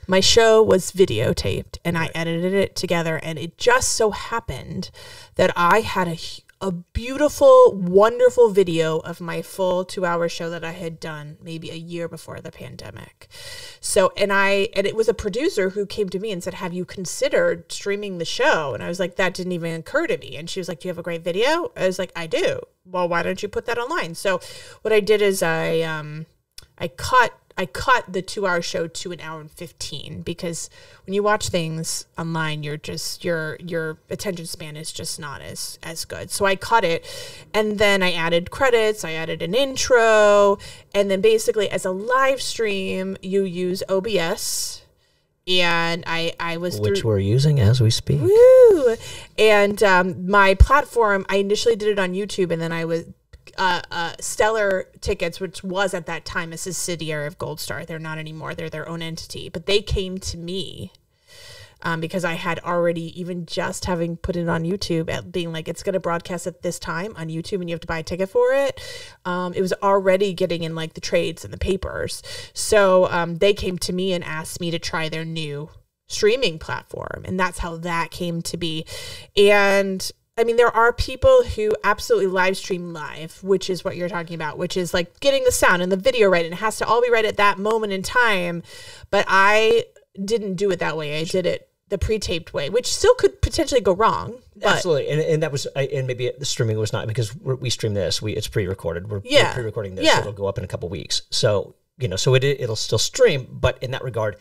B: My show was videotaped, and I edited it together, and it just so happened that I had a beautiful, wonderful video of my full 2-hour show that I had done maybe a year before the pandemic. So, and it was a producer who came to me and said, "Have you considered streaming the show?" And I was like, "That didn't even occur to me." And she was like, "Do you have a great video?" I was like, "I do." "Well, why don't you put that online?" So what I did is I cut the 2-hour show to 1 hour and 15, because when you watch things online, your attention span is just not as good. So I cut it, and then I added credits, I added an intro, and then basically as a live stream, you use OBS. And I was
A: which we're using as we speak.
B: Woo! And my platform, I initially did it on YouTube, and then I was Stellar Tickets, which was at that time a subsidiary of Gold Star. They're not anymore. They're their own entity. But they came to me because I had already, even just having put it on YouTube, at being like, it's going to broadcast at this time on YouTube and you have to buy a ticket for it. It was already getting in like the trades and the papers. So they came to me and asked me to try their new streaming platform. And that's how that came to be. And I mean, there are people who absolutely live stream live, which is what you're talking about, which is like getting the sound and the video right. And it has to all be right at that moment in time. But I didn't do it that way. I did it the pre-taped way, which still could potentially go wrong. But
A: absolutely. And that was, and maybe the streaming was not, because we stream this, it's pre-recorded. We're pre-recording this. So it'll go up in a couple weeks. So, so it'll still stream. But in that regard,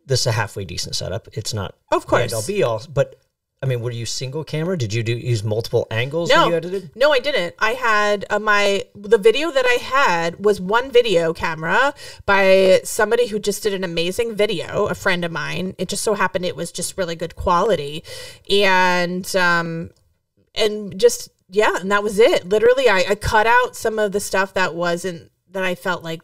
A: this is a halfway decent setup. It's not,
B: of course,
A: end all be all, but I mean, were you single camera? Did you use multiple angles when you edited?
B: No, I didn't. I had the video that I had was one video camera by somebody who just did an amazing video, a friend of mine. It just so happened it was just really good quality. And just, and that was it. Literally, I cut out some of the stuff that I felt like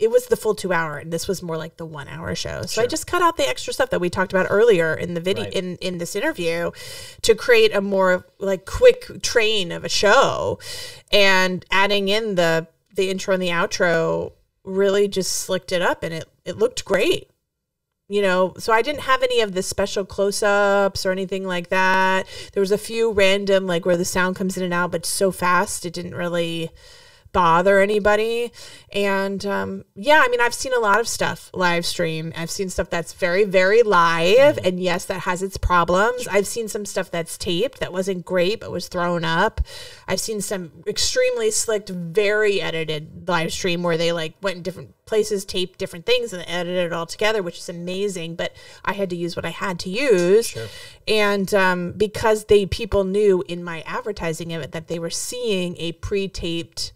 B: it was the full 2 hour, and this was more like the 1 hour show. So
A: Sure.
B: I just cut out the extra stuff that we talked about earlier in the video,
A: Right.
B: in this interview, to create a more like quick train of a show, and adding in the intro and the outro really just slicked it up, and it looked great. You know, so I didn't have any of the special close-ups or anything like that. There was a few random, like where the sound comes in and out, but so fast it didn't really bother anybody. And yeah, I mean, I've seen a lot of stuff live stream. I've seen stuff that's very, very live, and yes, that has its problems. I've seen some stuff that's taped that wasn't great but was thrown up. I've seen some extremely slicked, very edited live stream where they like went in different places, taped different things, and edited it all together, which is amazing. But I had to use what I had to use.
A: Sure.
B: And because people knew in my advertising of it that they were seeing a pre-taped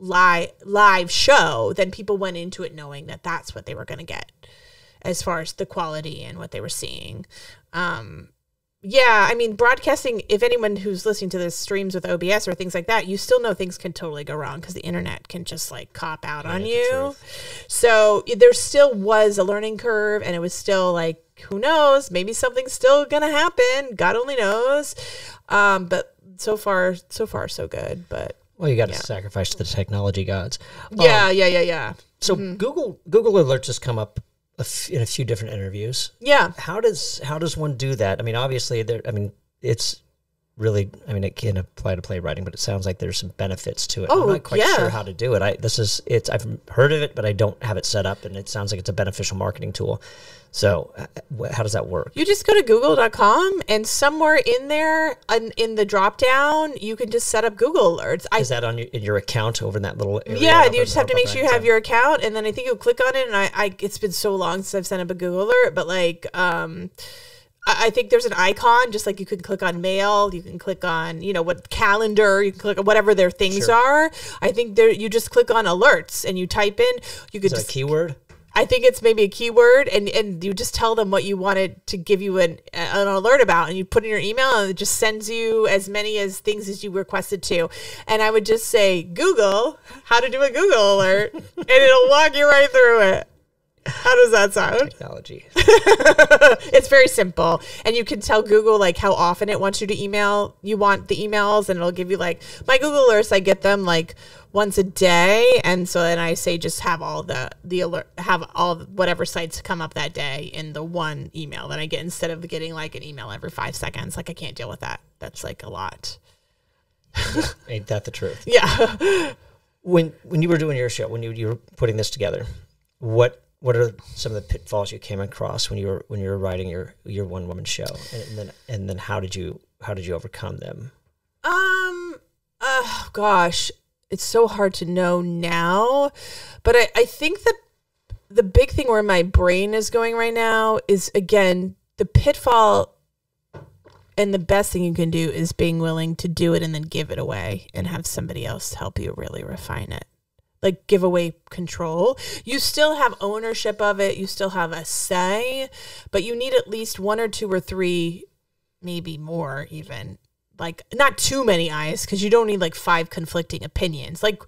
B: live show, then people went into it knowing that that's what they were going to get as far as the quality and what they were seeing. Yeah, I mean, broadcasting, if anyone who's listening to this streams with OBS or things like that, you still know things can totally go wrong because the internet can just like cop out on you. So there still was a learning curve, and it was still like, who knows, maybe something's still going to happen. God only knows. But so far, so good. But
A: Well, you got to sacrifice to the technology gods.
B: Yeah.
A: So Google alerts has come up in a few different interviews.
B: Yeah.
A: How does one do that? I mean, obviously, it's really, I mean, it can apply to playwriting, but it sounds like there's some benefits to it. I'm not quite sure how to do it. I've heard of it, but I don't have it set up, and it sounds like it's a beneficial marketing tool. So how does that work?
B: You just go to google.com, and somewhere in there, in the drop down, you can just set up Google alerts.
A: Is that on in your account over in that little area?
B: Yeah, you just have to make sure you have your account, and then I think you'll click on it, and it's been so long since I've sent up a Google alert, but like, I think there's an icon, just like you can click on mail, you can click on, what calendar, you can click on whatever their things are. I think you just click on alerts and you type in, you could just
A: a keyword.
B: I think it's maybe a keyword, and you just tell them what you wanted to give you an alert about, and you put in your email, and it just sends you as many things as you requested to. And I would just say, Google, how to do a Google alert, and it'll walk you right through it. How does that sound?
A: Technology.
B: It's very simple. And you can tell Google like how often it wants you to email. You want the emails, and it'll give you like, my Google alerts, I get them like once a day. And so then I say just have all the alert, have all whatever sites come up that day in the one email that I get, instead of getting like an email every 5 seconds. Like, I can't deal with that. That's like a lot.
A: Ain't that the truth?
B: Yeah.
A: When you were doing your show, when you were putting this together, what are some of the pitfalls you came across when you were writing your one woman show, and then how did you overcome them?
B: Gosh, it's so hard to know now, but I think that the big thing where my brain is going right now is, again, the pitfall, and the best thing you can do is being willing to do it and then give it away and have somebody else help you really refine it. Like, give away control. You still have ownership of it. You still have a say, but you need at least 1 or 2 or 3, maybe more even. Like, not too many eyes, because you don't need like 5 conflicting opinions. Like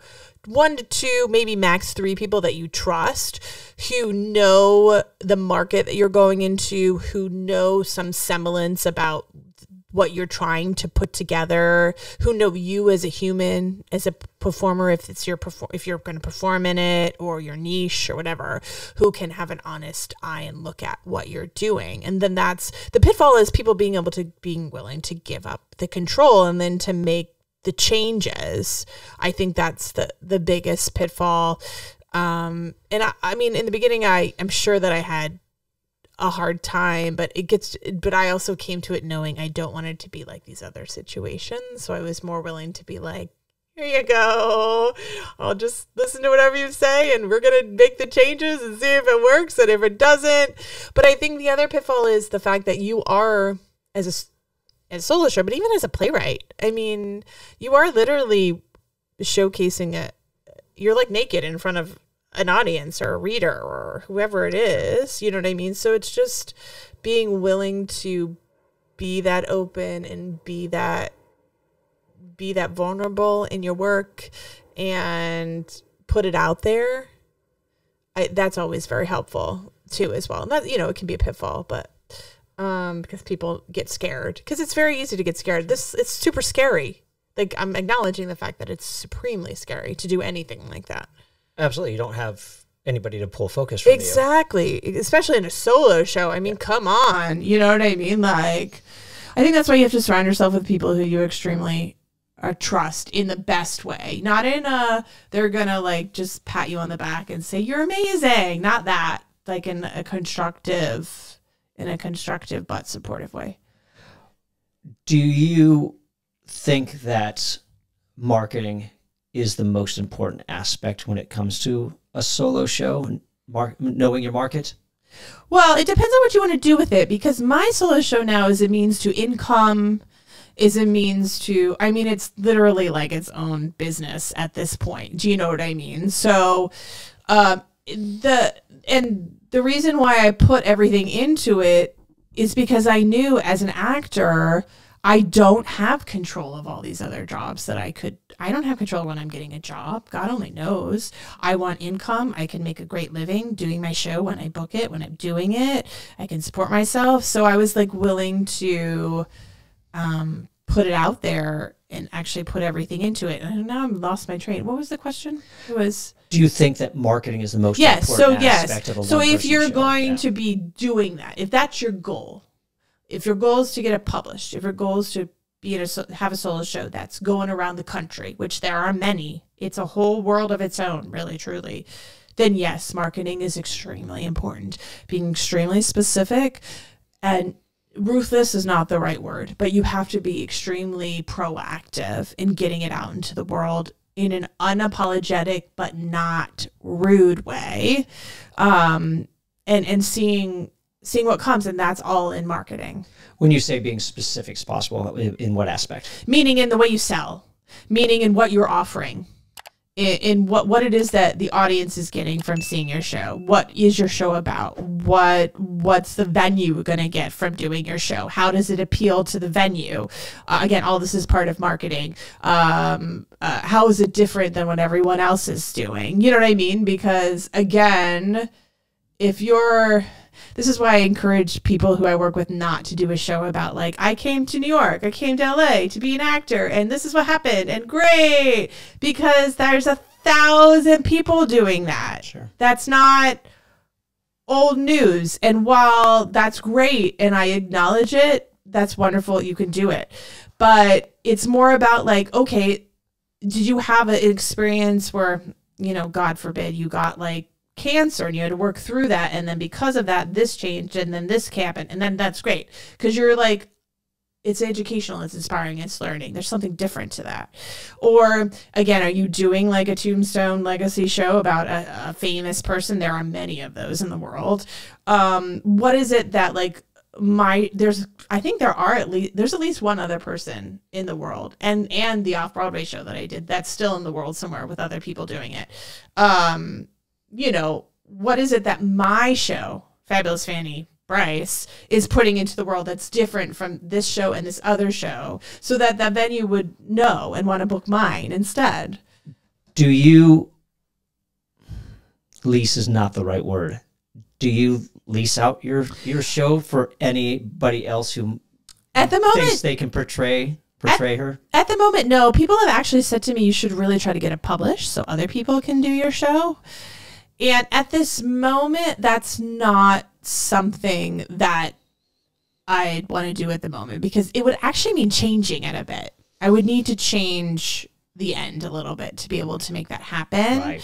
B: 1 to 2, maybe max 3 people that you trust, who know the market that you're going into, who know some semblance about what you're trying to put together, who know you as a human, as a performer, if you're going to perform in it, or your niche or whatever, who can have an honest eye and look at what you're doing. And then that's the pitfall, is people being willing to give up the control and then to make the changes. I think that's the biggest pitfall. And I mean, in the beginning, I'm sure that I had a hard time, but I also came to it knowing I don't want it to be like these other situations. So I was more willing to be like, here you go, I'll just listen to whatever you say, and we're going to make the changes and see if it works, and if it doesn't. But I think the other pitfall is the fact that you are, as a soloist, but even as a playwright, I mean, you are literally showcasing it. You're like naked in front of an audience or a reader or whoever it is, you know what I mean? So it's just being willing to be that open and be that vulnerable in your work and put it out there. that's always very helpful too as well. And that, it can be a pitfall, but because people get scared, because it's very easy to get scared. It's super scary. Like, I'm acknowledging the fact that it's supremely scary to do anything like that. Absolutely.
A: You don't have anybody to pull focus from
B: Exactly. Especially in a solo show. I mean, come on. You know what I mean? Like, I think that's why you have to surround yourself with people who you extremely trust in the best way. Not in they're going to like just pat you on the back and say, you're amazing. Not that. Like in a constructive but supportive way.
A: Do you think that marketing is the most important aspect when it comes to a solo show and knowing your market?
B: Well, it depends on what you want to do with it, because my solo show now is a means to income, is a means to, I mean, it's literally like its own business at this point. Do you know what I mean? So the reason why I put everything into it is because I knew as an actor, I don't have control of all these other jobs that I don't have control when I'm getting a job. God only knows. I want income. I can make a great living doing my show when I book it, when I'm doing it. I can support myself. So I was like willing to put it out there and actually put everything into it. And now I've lost my train. What was the question? It was,
A: do you think that marketing is the most important aspect of a
B: So if you're
A: show?
B: going to be doing that, if that's your goal, if your goal is to get it published, if your goal is to be have a solo show that's going around the country, which there are many, it's a whole world of its own, really, truly, then yes, marketing is extremely important. Being extremely specific, and ruthless is not the right word, but you have to be extremely proactive in getting it out into the world in an unapologetic but not rude way, and seeing what comes, and that's all in marketing.
A: When you say being specific as possible, in what aspect?
B: Meaning in the way you sell, meaning in what you're offering, in what it is that the audience is getting from seeing your show. What is your show about? What's the venue going to get from doing your show? How does it appeal to the venue? Again, all this is part of marketing. How is it different than what everyone else is doing? You know what I mean? Because again, this is why I encourage people who I work with not to do a show about like, I came to New York, I came to LA to be an actor, and this is what happened, and great, because there's 1,000 people doing that.
A: Sure.
B: That's not old news. And while that's great and I acknowledge it, that's wonderful, you can do it. But it's more about like, okay, did you have an experience where, God forbid, you got like cancer and you had to work through that, and then because of that this changed, and then this happened, and then that's great, because you're like, it's educational, it's inspiring, it's learning. There's something different to that. Or again, are you doing like a Tombstone legacy show about a famous person? There are many of those in the world. What is it that like I think there's at least one other person in the world, and the off-Broadway show that I did that's still in the world somewhere with other people doing it. What is it that my show, Fabulous Fanny Brice, is putting into the world that's different from this show and this other show, so that that venue would know and want to book mine instead?
A: Do you, lease is not the right word, do you lease out your show for anybody else who
B: at the moment
A: thinks they can portray her?
B: At the moment, no. People have actually said to me, you should really try to get it published so other people can do your show. And at this moment, that's not something that I'd want to do at the moment, because it would actually mean changing it a bit. I would need to change the end a little bit to be able to make that happen.
A: Right.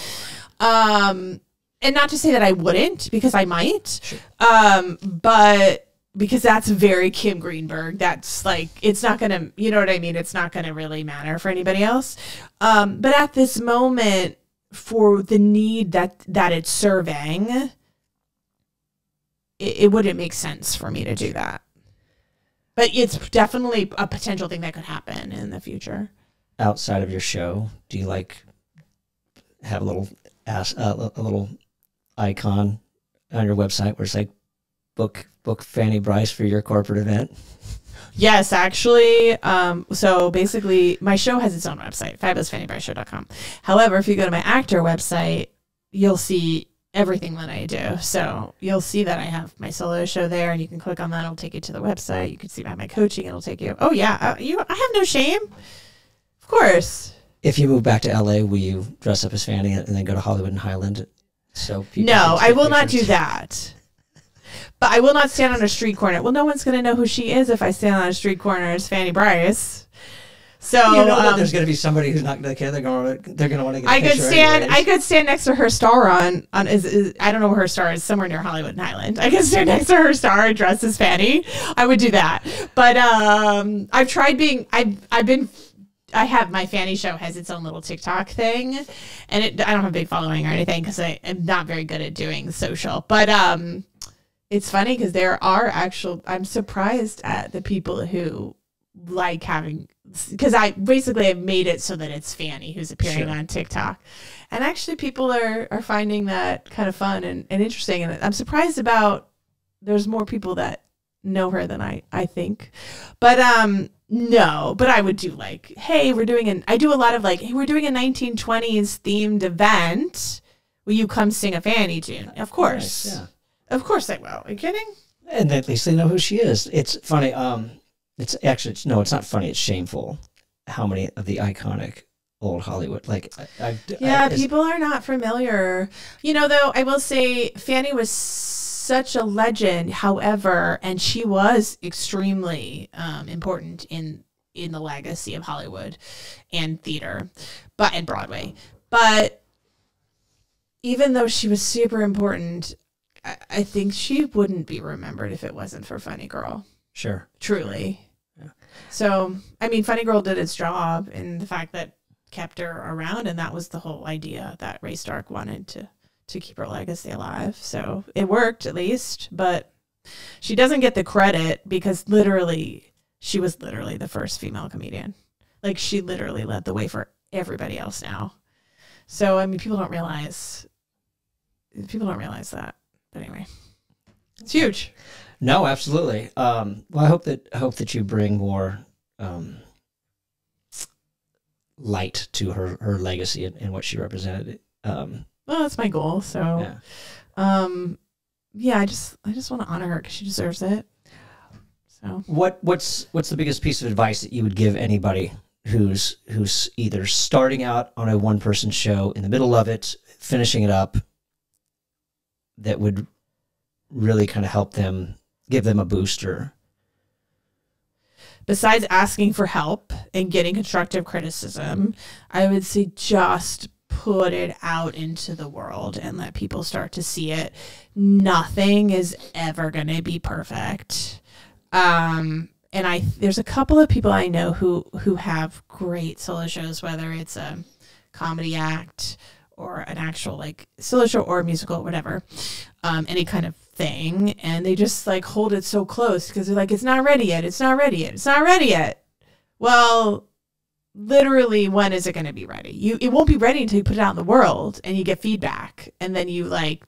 B: And not to say that I wouldn't, because I might.
A: Sure.
B: But because that's very Kim Greenberg. That's like, it's not going to, you know what I mean? It's not going to really matter for anybody else. But at this moment, for the need that it's serving, it wouldn't make sense for me to do that. But it's definitely a potential thing that could happen in the future.
A: Outside of your show, do you like have a little icon on your website where it's like book Fanny Brice for your corporate event?
B: Yes, actually. So basically, my show has its own website, fabulousfannybriceshow.com. However, if you go to my actor website, you'll see everything that I do. So you'll see that I have my solo show there, and you can click on that. It'll take you to the website. You can see my coaching. It'll take you. Oh yeah, I have no shame. Of course.
C: If you move back to LA, will you dress up as Fanny and then go to Hollywood and Highland? So people
B: no, I will not do that. But I will not stand on a street corner. Well, no one's going to know who she is if I stand on a street corner as Fanny Brice. So
C: you know that there's going to be somebody who's not going to care. They're going to want to get.
B: I could stand next to her star on I don't know where her star is, somewhere near Hollywood and Highland. I could stand next to her star dressed as Fanny. I would do that. But I've tried being. I have my Fanny show has its own little TikTok thing, and I don't have a big following or anything because I am not very good at doing social. But it's funny because there are I'm surprised at the people who like having, because I basically have made it so that it's Fanny who's appearing on TikTok, and actually people are finding that kind of fun and interesting, and I'm surprised about there's more people that know her than I think. But no, but I would do like, hey, I do a lot of like, hey, we're doing a 1920s themed event. Will you come sing a Fanny tune? Of course. Nice, yeah. Of course I will. Are you kidding?
C: And at least they know who she is. It's funny. It's actually, no, it's not funny. It's shameful how many of the iconic old Hollywood, like,
B: people are not familiar. You know, though, I will say Fanny was such a legend, however, and she was extremely important in the legacy of Hollywood and theater, and Broadway. But even though she was super important, I think she wouldn't be remembered if it wasn't for Funny Girl.
C: Sure.
B: Truly. Yeah. So, I mean, Funny Girl did its job in the fact that kept her around, and that was the whole idea that Ray Stark wanted to keep her legacy alive. So it worked, at least, but she doesn't get the credit because she was literally the first female comedian. Like, she literally led the way for everybody else now. So, I mean, people don't realize that. But anyway, it's huge.
C: No, absolutely. Well, I hope that you bring more light to her legacy and what she represented.
B: Well, that's my goal. So, yeah, I just want to honor her because she deserves it. So,
C: what's the biggest piece of advice that you would give anybody who's either starting out on a one-person show, in the middle of it, finishing it up, that would really kind of help them, give them a booster?
B: Besides asking for help and getting constructive criticism, I would say just put it out into the world and let people start to see it. Nothing is ever going to be perfect. And there's a couple of people I know who have great solo shows, whether it's a comedy act or an actual like solo show or a musical, whatever, any kind of thing. And they just like hold it so close because they're like, it's not ready yet. It's not ready yet. It's not ready yet. Well, literally, when is it going to be ready? It won't be ready until you put it out in the world and you get feedback, and then you like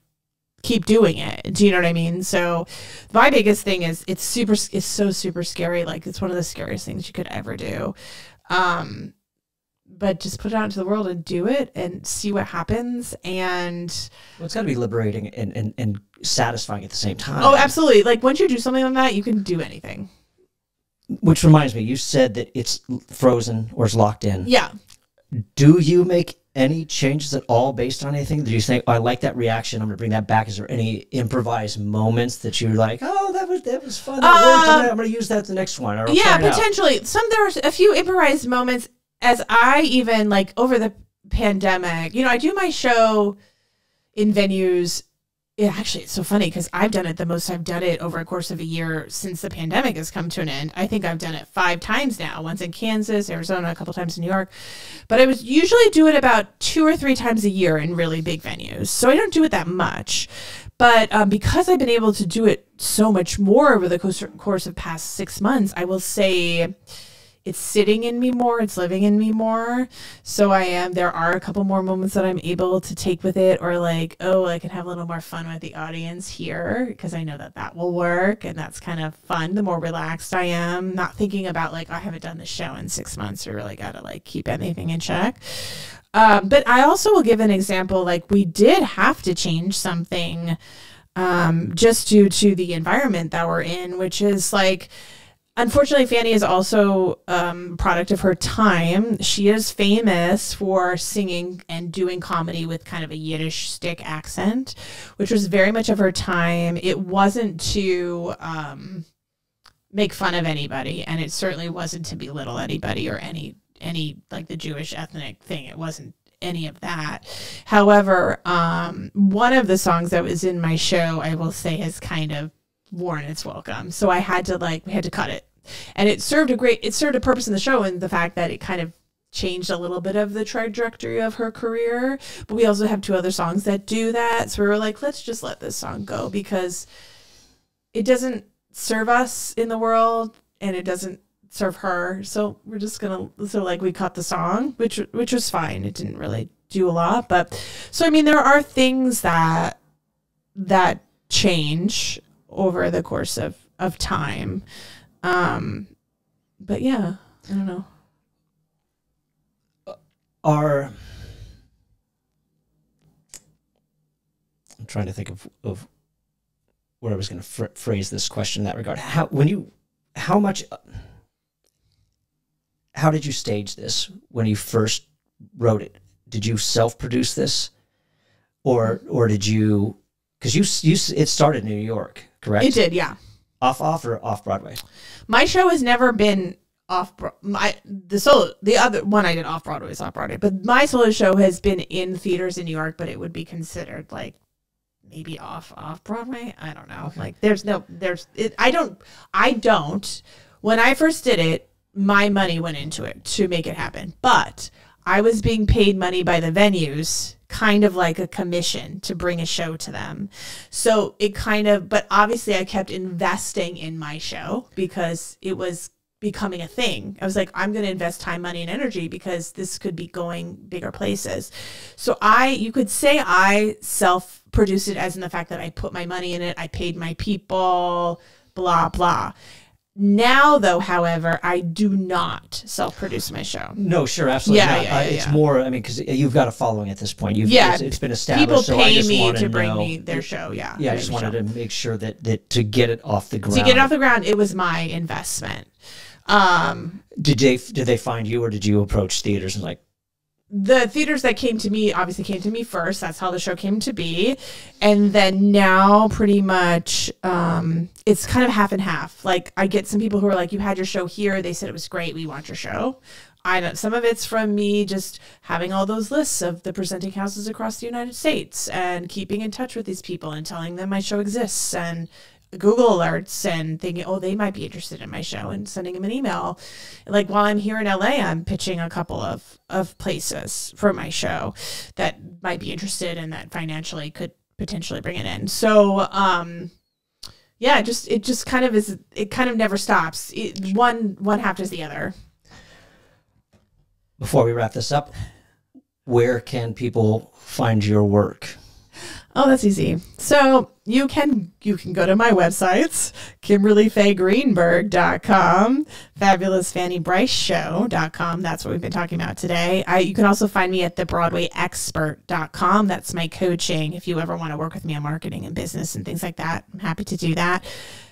B: keep doing it. Do you know what I mean? So my biggest thing is it's so super scary. Like, it's one of the scariest things you could ever do. But just put it out into the world and do it and see what happens. And
C: well, it's got to be liberating and satisfying at the same time.
B: Oh, absolutely. Like, once you do something like that, you can do anything.
C: Which reminds me, you said that it's frozen or it's locked in.
B: Yeah.
C: Do you make any changes at all based on anything? Do you think, oh, I like that reaction, I'm going to bring that back? Is there any improvised moments that you're like, oh, that was fun, that worked, I'm going to use that the next one? Or
B: yeah, potentially. There are a few improvised moments. As I even, like, over the pandemic, I do my show in venues. Actually, it's so funny because I've done it the most I've done it over a course of a year since the pandemic has come to an end. I think I've done it 5 times now, once in Kansas, Arizona, a couple times in New York. But I was usually do it about 2 or 3 times a year in really big venues. So I don't do it that much. But because I've been able to do it so much more over the course of past 6 months, I will say it's sitting in me more. It's living in me more. So there are a couple more moments that I'm able to take with it, or like, oh, I can have a little more fun with the audience here because I know that will work. And that's kind of fun. The more relaxed I am, not thinking about like, I haven't done this show in 6 months. I really got to like keep anything in check. But I also will give an example, like we did have to change something just due to the environment that we're in, which is like, unfortunately, Fanny is also a product of her time. She is famous for singing and doing comedy with kind of a Yiddish stick accent, which was very much of her time. It wasn't to make fun of anybody, and it certainly wasn't to belittle anybody or any like the Jewish ethnic thing. It wasn't any of that. However, one of the songs that was in my show, I will say, has kind of worn its welcome. So we had to cut it. And it served a purpose in the show, and the fact that it kind of changed a little bit of the trajectory of her career. But we also have 2 other songs that do that. So we were like, let's just let this song go, because it doesn't serve us in the world and it doesn't serve her. So we're just we cut the song, which was fine. It didn't really do a lot, but so I mean, there are things that change over the course of time. But yeah, I don't know.
C: I'm trying to think of where I was going to phrase this question in that regard. How did you stage this when you first wrote it? Did you self-produce this, or did you? Because it started in New York, correct?
B: It did, yeah.
C: Off or off Broadway?
B: My show has never been off. The other one I did off Broadway is off Broadway, but my solo show has been in theaters in New York, but it would be considered like maybe off Broadway. I don't know. Okay. Like I don't. When I first did it, my money went into it to make it happen, but I was being paid money by the venues, kind of like a commission to bring a show to them. So but obviously I kept investing in my show because it was becoming a thing. I was like, I'm going to invest time, money, and energy because this could be going bigger places. So you could say I self-produced it, as in the fact that I put my money in it, I paid my people, blah, blah. Now, though, however, I do not self-produce my show.
C: No, sure, absolutely.
B: Yeah,
C: it's more, I mean, because you've got a following at this point. It's been established.
B: People
C: so
B: pay me to bring me their show, yeah.
C: Yeah, I just wanted to make sure that to get it off the ground.
B: To get it off the ground, it was my investment.
C: Did they find you, or did you approach theaters and like?
B: The theaters that came to me obviously came to me first. That's how the show came to be. And then now pretty much it's kind of half and half. Like I get some people who are like, you had your show here. They said it was great. We want your show. I know some of it's from me just having all those lists of the presenting houses across the United States and keeping in touch with these people and telling them my show exists and Google alerts and thinking, oh, they might be interested in my show, and sending them an email. Like while I'm here in LA, I'm pitching a couple of places for my show that might be interested and that financially could potentially bring it in. So, yeah, it just kind of is. It kind of never stops. One half does the other.
C: Before we wrap this up, where can people find your work?
B: Oh, that's easy. So you can go to my websites, KimberlyFayeGreenberg.com, FabulousFannyBriceShow.com. That's what we've been talking about today. You can also find me at TheBroadwayExpert.com. That's my coaching. If you ever want to work with me on marketing and business and things like that, I'm happy to do that.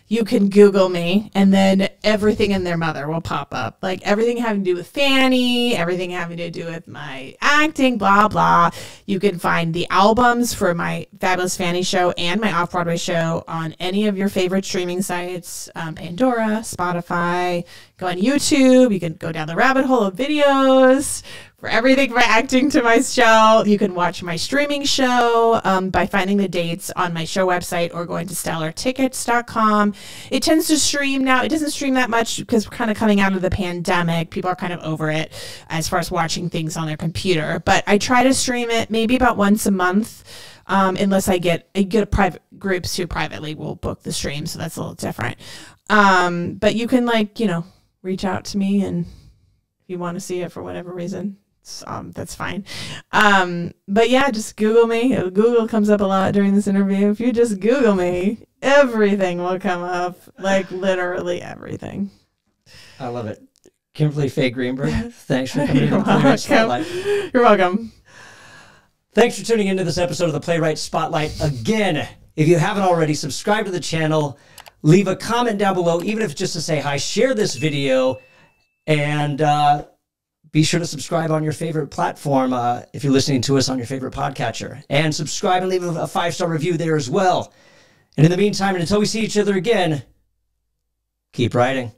B: You can Google me, and then everything and their mother will pop up. Like everything having to do with Fanny, everything having to do with my acting, blah, blah. You can find the albums for my Fabulous Fanny show and my Off-Broadway show on any of your favorite streaming sites, Pandora, Spotify. Go on YouTube. You can go down the rabbit hole of videos for everything from acting to my show. You can watch my streaming show by finding the dates on my show website or going to stellartickets.com. It tends to stream now. It doesn't stream that much because we're kind of coming out of the pandemic. People are kind of over it as far as watching things on their computer. But I try to stream it maybe about once a month, unless I get a private groups who privately will book the stream. So that's a little different. But you can reach out to me, and if you want to see it for whatever reason, that's fine. But yeah, just Google me. Google comes up a lot during this interview. If you just Google me, everything will come up, like literally everything.
C: I love it. Kimberly Faye Greenberg, thanks for coming to the Playwright Spotlight.
B: You're welcome.
C: Thanks for tuning into this episode of the Playwright Spotlight. Again, if you haven't already, subscribe to the channel, leave a comment down below, even if it's just to say hi, share this video, and be sure to subscribe on your favorite platform if you're listening to us on your favorite podcatcher. And subscribe and leave a 5-star review there as well. And in the meantime, and until we see each other again, keep writing.